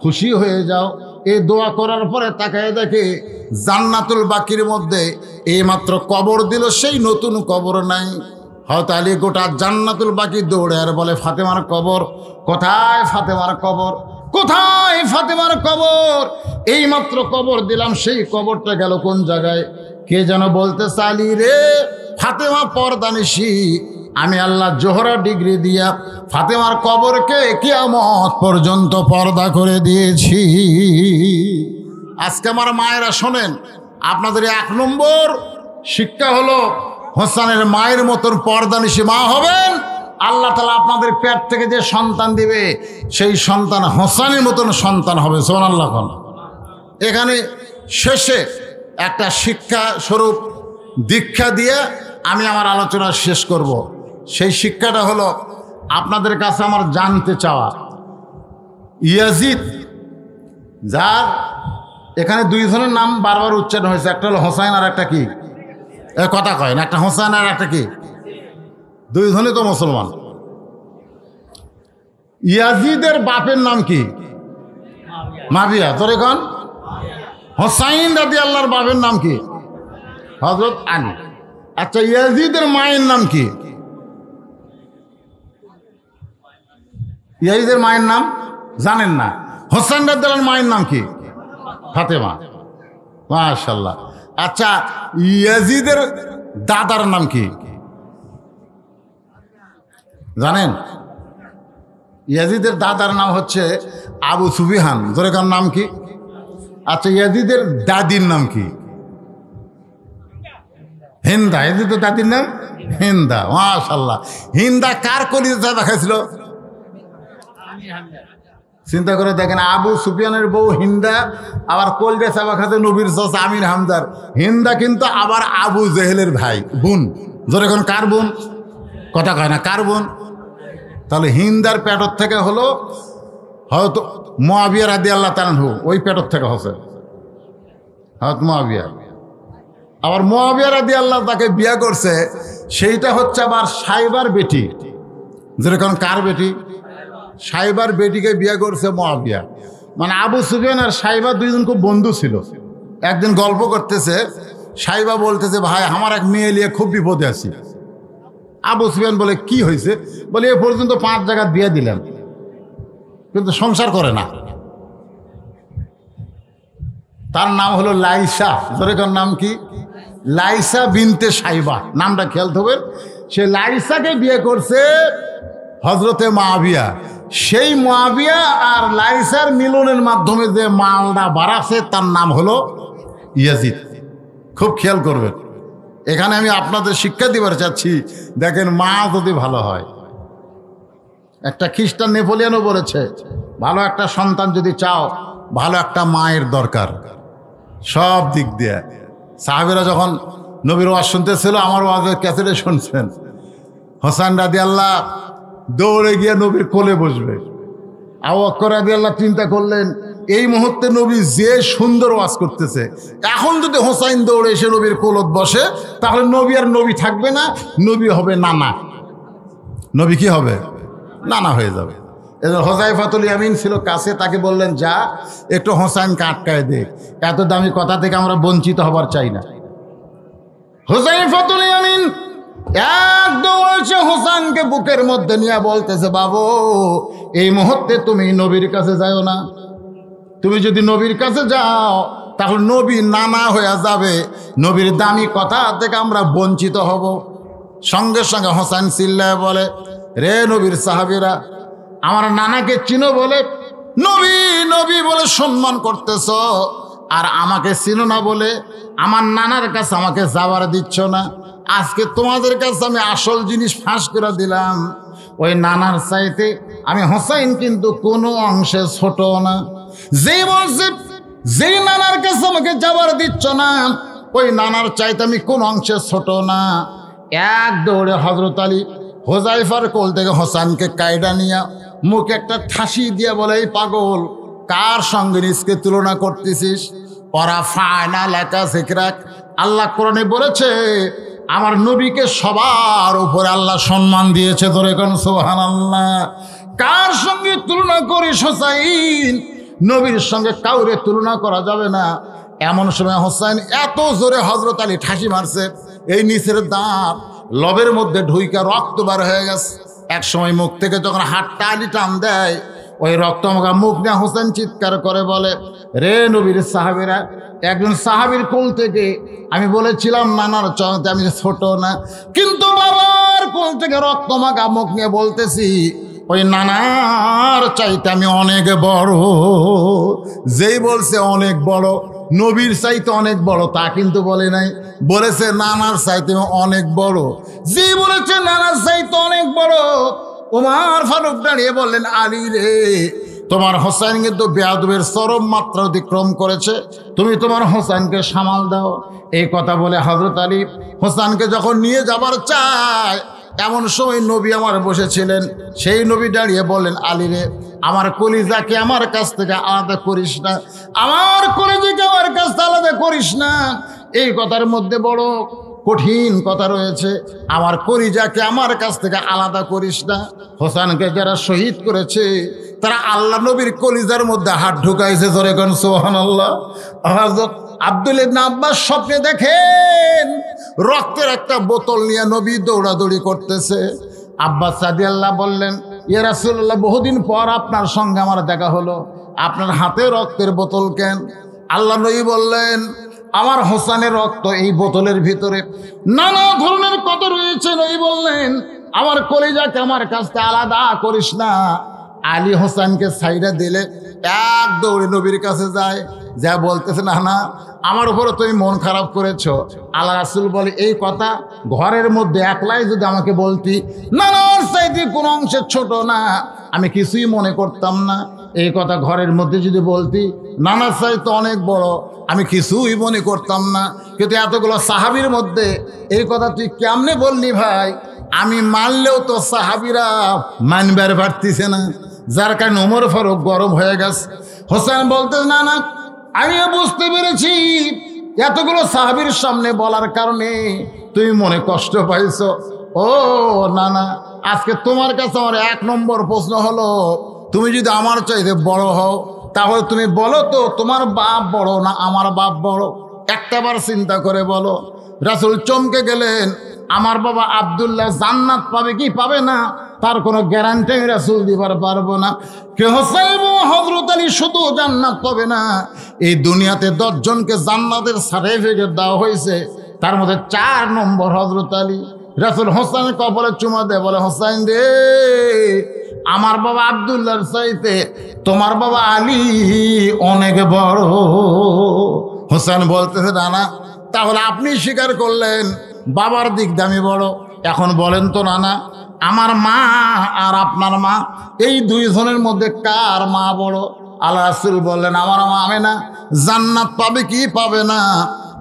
খুশি হয়ে যাও। এই দোয়া করার পরে তাকায় দেখে জান্নাতুল বাকির মধ্যে এইমাত্র কবর দিল, সেই নতুন কবর নাই। হযরত আলী গোটা জান্নাতুল বাকি দৌড়ে আর বলে, ফাতেমার কবর কোথায়? ফাতেমার কবর কোথায়? ফাতেমার কবর এইমাত্র কবর দিলাম, সেই কবরটা গেল কোন জায়গায়? কে যেন বলতেছে, আলী রে ফাতেমা পর্দানিশী, আমি আল্লাহ জোহরা ডিগ্রি দিয়া ফাতেমার কবরকে কিয়ামত পর্যন্ত পর্দা করে দিয়েছি। আজকে আমার মায়েরা শোনেন, আপনাদের 1 নম্বর শিক্ষা হলো হোসেনের মায়ের মতন পর্দানিশী মা হবেন। আল্লাহ তাআলা আপনাদের পেট থেকে যে সন্তান দিবে সেই সন্তান হোসেনের মতন সন্তান হবে। সুবহানাল্লাহ। এখানে শেষে একটা শিক্ষা স্বরূপ দীক্ষা দিয়ে আমি আমার আলোচনা শেষ করব। সেই শিক্ষাটা হলো আপনাদের কাছে আমার জানতে চাওয়া, ইয়াজিদ যার এখানে দুইজনের নাম বারবার উচ্চারণ হয়েছে, একটা হলো হোসাইন আর একটা কি কথা কয় না, একটা হোসাইন আর একটা কি, দুইজনই তো মুসলমান। ইয়াজিদের বাপের নাম কি? মাবিয়া। তোর এখন হোসাইন রাদিয়াল্লাহর বাপের নাম কি? হযরত আলী। আচ্ছা, ইয়াজিদের মায়ের নাম কি? ইয়াজিদের মায়ের নাম জানেন না? হোসেন রাদিয়াল্লাহর মায়ের নাম কি? ফাতেমা। মাশাআল্লাহ। আচ্ছা, ইয়াজিদের দাদার নাম কি জানেন? ইয়াজিদের দাদার নাম হচ্ছে আবু সুফিয়ান। জোরেকার নাম কি? আচ্ছা, ইয়াজিদের দাদির নাম কি? হিন্দা। ইয়াজিদের দাদির নাম হিন্দা। মাশাআল্লাহ। হিন্দা কার কলিজা দেখাইছিল? চিন্তা করে দেখেন, আবু সুফিয়ানের বউ হিন্দা, আবার কলজা চাবা খাতে নবীর চাচা আমির হামজার। হিন্দা কিন্তু আবার আবু জেহেলের ভাই বোন। যেরকম কার বোন? কথা কয় না, কার বোন? তাহলে হিন্দার পেটর থেকে হলো হয়তো মুআবিয়া রাদিয়াল্লাহু তাআলা আনহু, ওই পেটর থেকে হচ্ছে হয়তো মুআবিয়া। আবার মুআবিয়া রাদিয়াল্লাহু তাকে বিয়ে করছে, সেইটা হচ্ছে আবার সাইবার বেটি। যেরকম কার বেটি? সাইবার বেটিকে বিয়ে করছে মুআবিয়া। মানে আবু সুফিয়ান আর সাইবা দুইজন খুব বন্ধু ছিল। একদিন গল্প করতেছে, সাইবা বলতেছে, ভাই আমার এক মেয়ে নিয়ে খুব বিপদে আছি। আবু সুফিয়ান বলে, কি হয়েছে? বলে, এ পর্যন্ত 5 জায়গা বিয়ে দিলাম কিন্তু সংসার করে না। তার নাম হলো লাইসা। যেরকম নাম কি? লাইসা বিনতে সাইবা। নামটা খেয়াল থাকবেন। সে লাইসাকে বিয়ে করছে হজরতে মুআবিয়া। সেই মুআবিয়া আর লাইসার মিলনের মাধ্যমে যে মালটা বাড়াছে তার নাম হলো ইয়াজিদ। খুব খেয়াল করবেন। এখানে আমি আপনাদের শিক্ষা দিবার চাচ্ছি, দেখেন মা যদি ভালো হয়। একটা খ্রিস্টান নেপোলিয়ানও বলেছে, ভালো একটা সন্তান যদি চাও, ভালো একটা মায়ের দরকার সব দিক দিয়ে। সাহাবীরা যখন নবীর ওয়াজ শুনতেছিল, আমার ওয়াজের ক্যাসেটে শুনছেন, হোসেন রাদিয়াল্লাহু দৌড়ে গিয়ে নবীর কোলে বসবে। আবু বকর রাদিয়াল্লাহু চিন্তা করলেন, এই মুহূর্তে নবী যে সুন্দর ওয়াজ করতেছে, এখন যদি হোসাইন দৌড়ে এসে নবীর কোলত বসে, তাহলে নবী আর নবী থাকবে না, নবী হবে নানা। নবী কি হবে? নানা হয়ে যাবে। এজন্য হুযায়ফাতুল ইয়ামিন ছিল কাছে, তাকে বললেন, যা একটু হোসাইনকে আটকায় দে, এত দামি কথা থেকে আমরা বঞ্চিত হবার চাই না। হুযায়ফাতুল ইয়ামিন এক দৌড়েছে হোসেনকে বুকের মধ্যে নিয়ে বলতেছে, বাবু এই মুহূর্তে তুমি নবীর কাছে যাও না। তুমি যদি নবীর কাছে যাও তাহলে নবী নানা হয়ে যাবে, নবীর দামি কথা থেকে আমরা বঞ্চিত হব। সঙ্গে সঙ্গে হোসেন চিল্লায় বলে, রে নবীর সাহাবীরা, আমার নানাকে চিনো বলে নবী নবী বলে সম্মান করতেছ, আর আমাকে চিনো না বলে আমার নানার কাছে আমাকে যাবার দিচ্ছ না। আজকে তোমাদের কাছে আমি আসল জিনিস ফাঁস করে দিলাম। ওই নানার চাইতে আমি হোসাইন কিন্তু কোনো অংশে ছোট না। যেই বলছে যেই নানার কাছে আমাকে যাবার দিচ্ছ না, ওই নানার চাইতে আমি কোন অংশে ছোট না। এক দৌড়ে হযরত আলী হুযায়ফার কোল থেকে হোসেনকে কায়দা নিয়ে মুখে একটা ঠাসি দিয়ে বলে, এই পাগল, কার সঙ্গে নিজকে তুলনা করতেছিস? ওরা ফায়না লেখা শিখরাক। আল্লাহ কোরআনে বলেছে, আমার নবীকে সবার উপরে আল্লাহ সম্মান দিয়েছে। ধরে কোন সুবহানাল্লাহ। কার সঙ্গে তুলনা করিস হোসাইন? নবীর সঙ্গে কাউরে তুলনা করা যাবে না। এমন সময় হোসাইন এত জোরে হযরত আলী ঠাসি মারছে, এই নিচের দাঁত লবের মধ্যে ঢুইকা রক্ত বার হয়ে গেছে। এক সময় মুখ থেকে যখন হাতটা আলী টান দেয়, ওই রক্তমাখা মুখ নিয়ে হোসেন চিৎকার করে বলে, রে নবীর সাহাবীরা, একজন সাহাবীর কোল থেকে আমি বলেছিলাম নানার চাইতে আমি ছোট না, কিন্তু বাবার কোল থেকে রক্তমাখা মুখ নিয়ে বলতেছি ওই নানার চাইতে আমি অনেক বড়। যেই বলছে অনেক বড়, নবীর চাইতে অনেক বড় তা কিন্তু বলে নাই, বলেছে নানার চাইতে অনেক বড়। যে বলেছে নানার চাইতে অনেক বড়, ওমর ফারুক দাঁড়িয়ে বললেন, আলী রে, তোমার হোসেন কিন্তু বেয়াদবের চরম মাত্রা অতিক্রম করেছে, তুমি তোমার হোসেনকে সামাল দাও। এই কথা বলে হযরত আলী হোসেনকে যখন নিয়ে যাবার চায়, এমন সময় নবী আমার বসেছিলেন। সেই নবী দাঁড়িয়ে বললেন, আলী রে, আমার কলিজাকে আমার কাছ থেকে আলাদা করিস না, আমার কলিজাকে আমার কাছ থেকে আলাদা করিস না। এই কথার মধ্যে বড় কঠিন কথা রয়েছে, আমার কলিজাকে আমার কাছ থেকে আলাদা করিস না। হোসেনকে যারা শহীদ করেছে তারা আল্লাহ নবীর কলিজার মধ্যে হাত ঢুকাইছে। জোরে কোন সুবহানাল্লাহ। হযরত আব্দুল ইবনে আব্বাস স্বপ্নে দেখেন রক্তের একটা বোতল নিয়ে নবী দৌড়াদৌড়ি করতেছে। আব্বাস রাদিয়াল্লাহু বললেন, ইয়া রাসূলুল্লাহ, বহুদিন পর আপনার সঙ্গে আমার দেখা হলো, আপনার হাতে রক্তের বোতল কেন? আল্লাহ নবী বললেন, আমার হোসেনের রক্ত এই বোতলের ভিতরে। নানা ধরনের কথা রয়েছে। নবী বললেন, আমার কলিজাকে আমার কাছ থেকে আলাদা করিস না। আলী হোসেনকে সাইডা দিলে এক দৌড়ে নবীর কাছে যায়, যা বলতেছে, না না, আমার উপরে তুমি মন খারাপ করেছো। আল্লাহ রাসূল বলে, এই কথা ঘরের মধ্যে একলাই যদি আমাকে বলতি, নানার চাইতে কোনো অংশে ছোট না, আমি কিছুই মনে করতাম না। এই কথা ঘরের মধ্যে যদি বলতি, নানার চাইতে অনেক বড়, আমি কিছুই মনে করতাম না। কিন্তু এতগুলো সাহাবীর মধ্যে এই কথা তুই কেমনে বললি ভাই? আমি মানলেও তো সাহাবীরা মানবার পারতিছে না, যার কারণে ওমর ফারুক গরম হয়ে গেছে। হোসেন বলতে, না না, আমিও বুঝতে পেরেছি এতগুলো সাহাবীর সামনে বলার কারণে তুমি মনে কষ্ট পাইছো। ও না না, আজকে তোমার কাছে আমার এক নম্বর প্রশ্ন হলো, তুমি যদি আমার চাইতে বড় হও, তাহলে তুমি বলো তো তোমার বাপ বড় না আমার বাপ বড়? একটাবার চিন্তা করে বলো। রাসূল চমকে গেলেন, আমার বাবা আব্দুল্লাহ জান্নাত পাবে কি পাবে না তার কোনো গ্যারান্টি রাসূল দিবার পারবো না। কে হোসেন ও হযরত আলী শুধু জান্নাত পাবে না, এই দুনিয়াতে 10 জনকে জান্নাতের সার্টিফিকেট দেওয়া হয়েছে, তার মধ্যে 4 নম্বর হযরত আলী। রাসূল হোসেনের কপালে চুমা দেয়, বলে, হোসেন রে, আমার বাবা আব্দুল্লাহর চাইতে তোমার বাবা আলী অনেক বড়। হোসেন বলতেছে, নানা, তাহলে আপনি স্বীকার করলেন বাবার দিক দিয়ে আমি বড়। এখন বলেন তো নানা, আমার মা আর আপনার মা, এই 2 জনের মধ্যে কার মা বড়? আল্লাহ রাসূল বললেন, আমার মা আমেনা জান্নাত পাবে কি পাবে না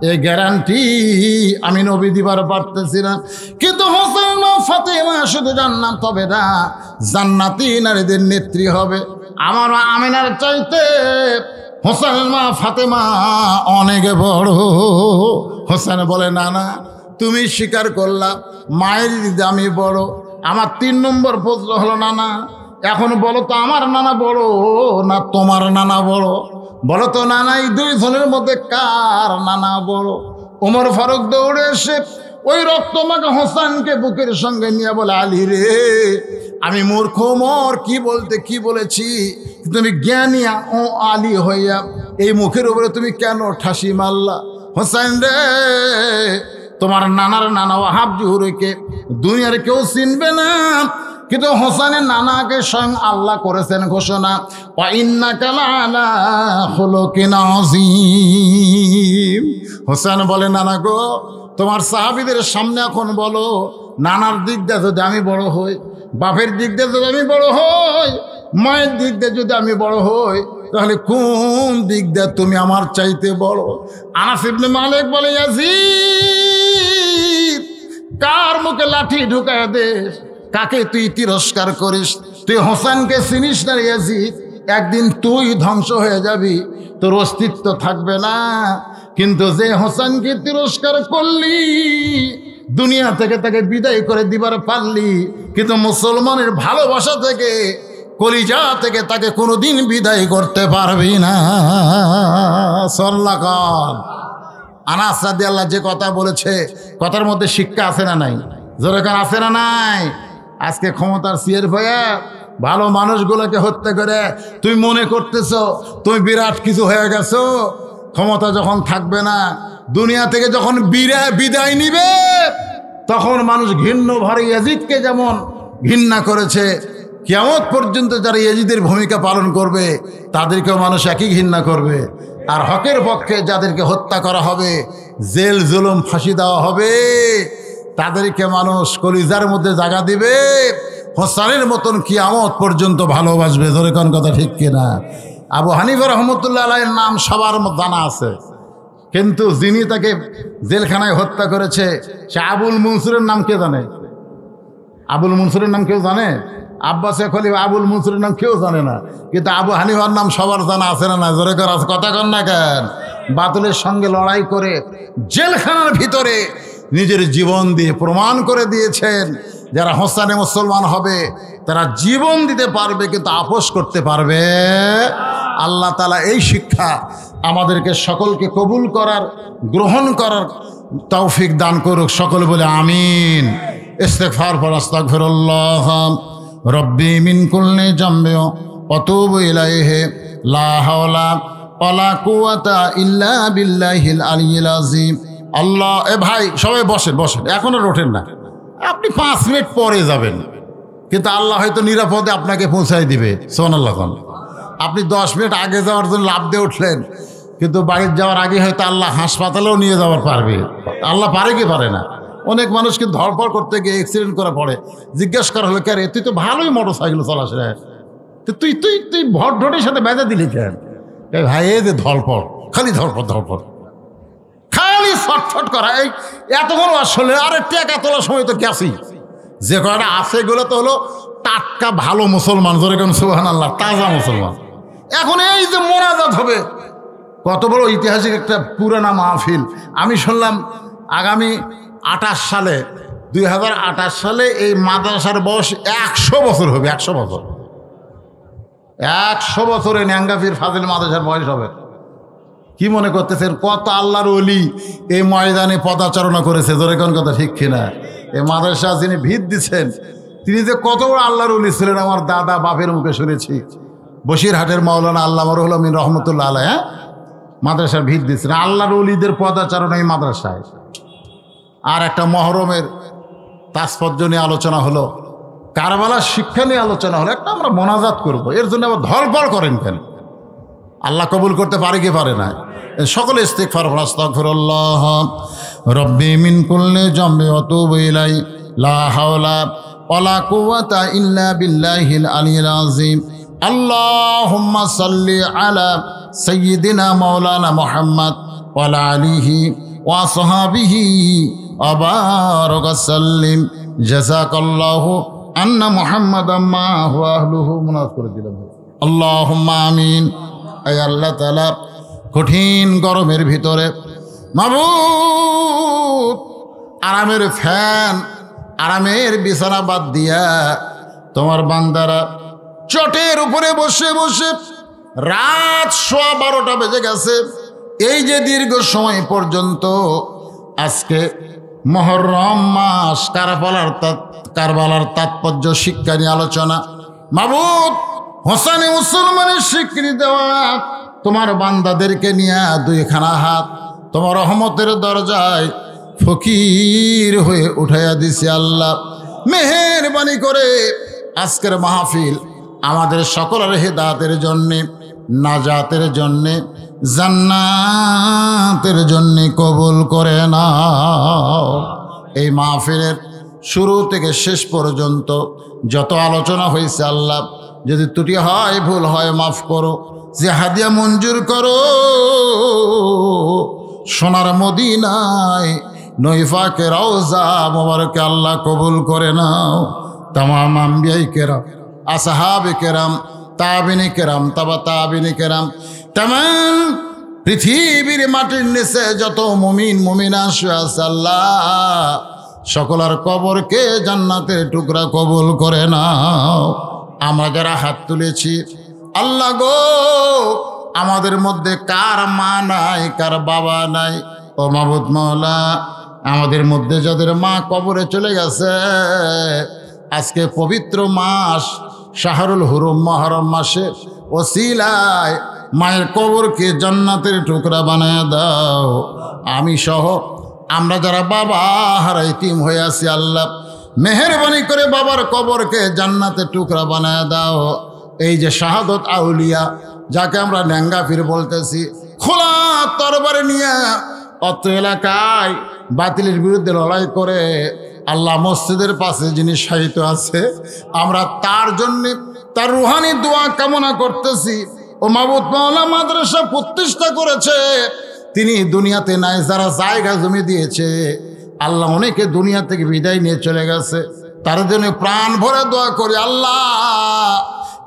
এই গ্যারান্টি আমি নবী দিবার পারতেছি না। কিন্তু হোসেন মা ফাতেমা শুধু জান্নাত হবে না, জান্নাতি নারীদের নেত্রী হবে। আমার মা আমেনার চাইতে হোসেন মা ফাতেমা অনেক বড়। হোসেন বলে, না না, তুমি স্বীকার করলা মায়ের দিদি আমি বড়। আমার 3 নম্বর প্রশ্ন হলো, নানা, এখন বলো তো আমার নানা বড় না তোমার নানা বড়? বলো তো নানা, এই 2 জনের মধ্যে কার নানা বড়? ওমর ফারুক দৌড়ে এসে ওই রক্তমাখা হোসেনকে বুকের সঙ্গে নিয়ে বলে, আলী রে, আমি মূর্খ ওমর, কি বলতে কি বলেছি, তুমি জ্ঞানী ও আলী হইয়া এই মুখের উপরে তুমি কেন ঠাসি মারলা? হোসেন রে, তোমার নানার নানা ওয়াহাব জুহরিকে দুনিয়ার কেউ চিনবে না, কিন্তু হোসেনের নানাকে স্বয়ং আল্লাহ করেছেন ঘোষণা, ওয়া ইন্নাকা লাআলা খুলুকিন আযীম। হোসেন বলে, নানা গো, তোমার সাহাবীদের সামনে এখন বলো, নানার দিক দিয়ে যদি আমি বড় হই, বাপের দিক দিয়ে যদি আমি বড় হই, মায়ের দিক দিয়ে যদি আমি বড় হই, তাহলে কোন দিক দিয়ে তুমি আমার চাইতে বড়? আনাস ইবনে মালিক বলে, ইয়াজিদ, কার মুখে লাঠি ঢুকায় দেশ, কাকে তুই তিরস্কার করিস? তুই হোসেনকে চিনিস না ইয়াজিদ, একদিন তুই ধ্বংস হয়ে যাবি, তোর অস্তিত্ব থাকবে না। কিন্তু যে হোসেনকে তিরস্কার করলি, দুনিয়া থেকে তাকে বিদায় করে দিবার পারলি, কিন্তু মুসলমানের ভালোবাসা থেকে, কলিজা থেকে তাকে কোনোদিন বিদায় করতে পারবি না। সল্লাকাল। আনাস রাদিয়াল্লাহু যে কথা বলেছে, কথার মধ্যে শিক্ষা আছে না নাই? জোরে কার আছে না নাই? আজকে ক্ষমতার সিয়ের ভয়ে ভালো মানুষগুলোকে হত্যা করে তুমি মনে করতেছ তুমি বিরাট কিছু হয়ে গেছো। ক্ষমতা যখন থাকবে না, দুনিয়া থেকে যখন বিদায় নিবে, তখন মানুষ ঘৃণ্য ভরে ইয়াজিদকে যেমন ঘৃণা করেছে, কিয়ামত পর্যন্ত যারা ইয়াজিদের ভূমিকা পালন করবে তাদেরকেও মানুষ একই ঘৃণা করবে। আর হকের পক্ষে যাদেরকে হত্যা করা হবে, জেল জুলুম ফাঁসি দেওয়া হবে, তাদেরকে মানুষ কলিজার মধ্যে জায়গা দিবে, হোসানের মতন কিয়ামত পর্যন্ত ভালোবাসবে। ধরে কোন কথা ঠিক কিনা? আবু হানিফা রহমতুল্লাহ আলাইহির নাম সবার জানা আছে, কিন্তু যিনি তাকে জেলখানায় হত্যা করেছে সে আবুল মনসুরের নাম কে জানে? আবুল মনসুরের নাম কেউ জানে? আব্বাসে খলিফা আবুল মনসুরের নাম কেউ জানে না, কিন্তু আবু হানিফার নাম সবার জানা আছে না? না জোরে কর, কথা কন না কেন? বাতিলের সঙ্গে লড়াই করে জেলখানার ভিতরে নিজের জীবন দিয়ে প্রমাণ করে দিয়েছেন যারা হোসানে মুসলমান হবে তারা জীবন দিতে পারবে কিন্তু আপোষ করতে পারবে। আল্লাহ তাআলা এই শিক্ষা আমাদেরকে সকলকে কবুল করার, গ্রহণ করার তৌফিক দান করুক। সকলে বলে আমিন। ইস্তিগফার পর আস্তাগফিরুল্লাহ রব্বি মিন কুল্লি জামবি ওয়া তুবু ইলাইহি লা হাওলা ওয়ালা কুওয়াতা ইল্লা বিল্লাহিল আলিয়্যিল আযীম। আল্লাহ, এ ভাই সবাই বসেন, বসেন, এখনো ওঠেন না, আপনি 5 মিনিট পরে যাবেন, কিন্তু আল্লাহ হয়তো নিরাপদে আপনাকে পৌঁছাই দিবে। সুবহানাল্লাহ। আপনি 10 মিনিট আগে যাওয়ার জন্য লাফ দিয়ে উঠলেন, কিন্তু বাড়ির যাওয়ার আগে হয়তো আল্লাহ হাসপাতালেও নিয়ে যাওয়ার পারবে। আল্লাহ পারে কি পারে না? অনেক মানুষকে ধরপড় করতে গিয়ে অ্যাক্সিডেন্ট করে পড়ে, জিজ্ঞাসা করা হলো, কে রে তুই তো ভালোই মোটর সাইকেল চালাস রে, তুই তুই তুই ভর ঢটের সাথে বেঁধে দিলি কেন? ভাই এই যে ধরপড়, খালি ধরপড় ধরপড়, খালি ছটফট করা, এই এতক্ষণ আসলে আরে টাকা তোলার সময় তো গেছি, যে কয়টা আছে এগুলো তো হলো টাটকা ভালো মুসলমান, জোরে কেন সুবহানাল্লাহ, তাজা মুসলমান। এখন এই যে মোনাজাত হবে, কত বড় ঐতিহাসিক একটা পুরানা মাহফিল। আমি শুনলাম আগামী 28 সালে 2028 সালে এই মাদ্রাসার বয়স 100 বছর হবে। 100 বছর, 100 বছরে ন্যাঙ্গাফির ফাজিল মাদ্রাসার বয়স হবে। কি মনে করতেছেন কত আল্লাহর ওলি এই ময়দানে পদাচারণা করেছে? জোরে কোন কথা ঠিক কিনা? এই মাদ্রাসা যিনি ভিত দিচ্ছেন তিনি যে কত বড় আল্লাহর ওলি ছিলেন আমার দাদা বাপের মুখে শুনেছি। বসিরহাটের মাওলানা আল্লামা রুহুল আমিন রহমতুল্লাহ আলাইহি মাদ্রাসার ভিত দিচ্ছেন। আল্লাহর ওলিদের পদাচারণা এই মাদ্রাসায়। আর একটা মহরমের তাৎপর্য নিয়ে আলোচনা হলো, কারবালার শিক্ষা নিয়ে আলোচনা হলো, একটা আমরা মোনাজাত করব, এর জন্য আবার ধরপড় করেন কেন? আল্লাহ কবুল করতে পারে কি পারে না? সকলে ইস্তিগফার করুন। আস্তাগফিরুল্লাহ রব্বি মিন কুল্লি জামবি ওয়া তুবু ইলাইহি লা হাওলা ওয়ালা কুওয়াতা ইল্লা বিল্লাহিল আলিয়্যিল আযীম। আল্লাহুম্মা সাল্লি আলা সাইয়্যিদিনা মাওলানা মুহাম্মদ ওয়া আলা আলিহি ওয়া আসহাবিহি ওয়া বারাক সাল্লিম। জাযাকাল্লাহু আন্না মুহাম্মাদাম মা হুয়া আহলুহু। মুনাফ করে দিলাম। আল্লাহুম্মা আমিন। আয় আল্লাহ তাআলা, কঠিন গরমের ভিতরে মাবুদ আরামের ফ্যান, আরামের বিছানা বাদ দিয়া তোমার বান্দারা চটের উপরে বসে বসে রাত 12:15 বেজে গেছে, এই যে দীর্ঘ সময় পর্যন্ত আজকে মুহররম মাস, কারবালার তাৎপর্য শিক্ষা নিয়ে আলোচনা। মাবুদ হোসানে মুসলমানের স্বীকৃতি দেওয়া তোমার বান্দাদেরকে নিয়ে 2খানা হাত তোমার রহমতের দরজায় ফকির হয়ে উঠাইয়া দিছে। আল্লাহ মেহেরবানি করে আজকের মাহফিল আমাদের সকলের হেদায়েতের জন্যে, নাজাতের জন্যে, জান্নাতের জন্যে কবুল করে নাও। এই মাহফিলের শুরু থেকে শেষ পর্যন্ত যত আলোচনা হয়েছে আল্লাহ, যদি ত্রুটি হয়, ভুল হয়, মাফ করো। যে হাদিয়া মঞ্জুর করো সোনার মদিনায় নৈফাকে রওজা মোবারকে আল্লাহ কবুল করে নাও। তামাম আম্বিয়াই কেরাম, আসহাবে কেরাম, তাবিনী কেরাম, তাবা তাবিনী কেরাম, তামাম পৃথিবীর মাটির নিচে যত মুমিন মুমিনা আছে আল্লাহ সকলের কবরকে জান্নাতের টুকরা কবুল করে নাও। আমরা যারা হাত তুলেছি আল্লাহ গো, আমাদের মধ্যে কার মা নাই, কার বাবা নাই, ও মাবুদ মাওলা, আমাদের মধ্যে যাদের মা কবরে চলে গেছে, আজকে পবিত্র মাস শাহরুল হুরুম মুহররম মাসে ওসিলায় মায়ের কবরকে জান্নাতের টুকরা বানায় দাও। আমি সহ আমরা যারা বাবা হারা ইতিম হয়ে আছি আল্লাহ মেহেরবানি করে বাবার কবরকে জান্নাতের টুকরা বানায় দাও। এই যে শাহাদত আউলিয়া যাকে আমরা ন্যাঙ্গাফির বলতেছি, খোলা তরবারি নিয়ে অত্র এলাকায় বাতিলের বিরুদ্ধে লড়াই করে আল্লাহ মসজিদের পাশে যিনি শায়িত আছে, আমরা তার জন্য তার রুহানি দোয়া কামনা করতেছি। ও মাবুদ মাওলা মাদ্রাসা প্রতিষ্ঠা করেছে, তিনি দুনিয়াতে নাই, যারা জায়গা জমি দিয়েছে, আল্লাহ অনেকে দুনিয়া থেকে বিদায় নিয়ে চলে গেছে, তার জন্য প্রাণ ভরে দোয়া করি। আল্লাহ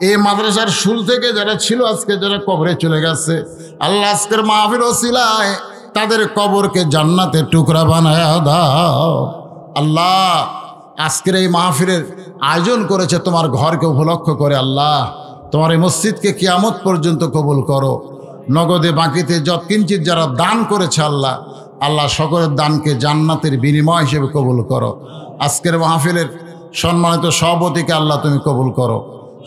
এই মাদ্রাসার শুরু থেকে যারা ছিল, আজকে যারা কবরে চলে গেছে, আল্লাহ আজকের মাহফিল ওসিলায় তাদের কবরকে জান্নাতের টুকরা বানায় দাও। আল্লাহ আজকের এই মাহফিলের আয়োজন করেছে তোমার ঘরকে উপলক্ষ করে। আল্লাহ তোমার এই মসজিদকে কিয়ামত পর্যন্ত কবুল করো। নগদে বাকিতে যৎকিঞ্চিত যারা দান করেছে আল্লাহ, আল্লাহ সকলের দানকে জান্নাতের বিনিময় হিসেবে কবুল করো। আজকের মাহফিলের সম্মানিত সভাপতিকে আল্লাহ তুমি কবুল করো,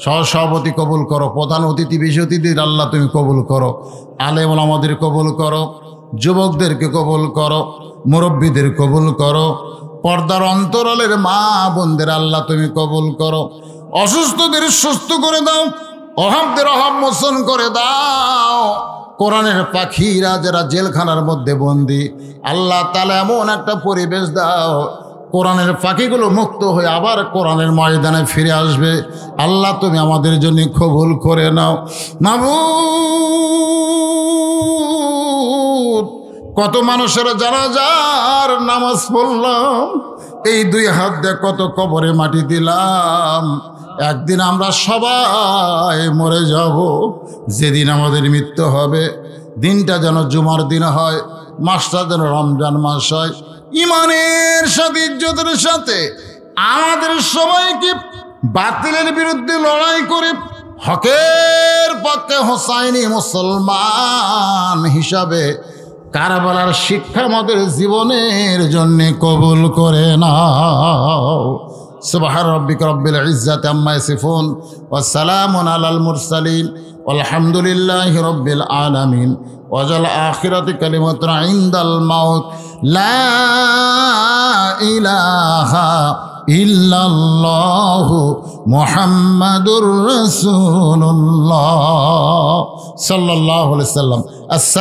সহসভাপতি কবুল করো, প্রধান অতিথি বিশেষ অতিথির আল্লাহ তুমি কবুল করো, আলেম ওলামাদের কবুল করো, যুবকদেরকে কবুল করো, মুরব্বীদের কবুল করো, পর্দার অন্তরালের মা বোনদের আল্লাহ তুমি কবুল করো, অসুস্থদের সুস্থ করে দাও, অভাবদের অভাব মোচন করে দাও। কোরআনের পাখিরা যারা জেলখানার মধ্যে বন্দী, আল্লাহ তাআলা এমন একটা পরিবেশ দাও, কোরআনের পাখিগুলো মুক্ত হয়ে আবার কোরআনের ময়দানে ফিরে আসবে। আল্লাহ তুমি আমাদের জন্য কবুল করে নাও। মাবুদ কত মানুষের জানাজার নামাজ পড়লাম, এই দুই হাত দিয়ে কত কবরে মাটি দিলাম। একদিন আমরা সবাই মরে যাব, যেদিন আমাদের মৃত্যু হবে, দিনটা যেন জুমার দিন হয়, মাসটা যেন রমজান মাস হয়। ইমানের সাথে ইজ্জতের সাথে আমাদের সবাইকে বাতিলের বিরুদ্ধে লড়াই করে হকের পক্ষে হোসাইনি মুসলমান হিসাবে কারবালার শিক্ষা আমাদের জীবনের জন্য কবুল করে নাও। সুবহান রাব্বিকা রব্বিল ইজ্জাতি আম্মা ইয়াসিফুন ওয়া সালামুন আলাল মুরসালিন ওয়ালহামদুলিল্লাহি রব্বিল আলামিন। ওয়াজাল আখিরাতি কালিমাতুন ইনদাল মাউত লা ইলাহা ইল্লাল্লাহু মুহাম্মাদুর রাসূলুল্লাহ সাল্লাল্লাহু আলাইহি ওয়াসাল্লাম।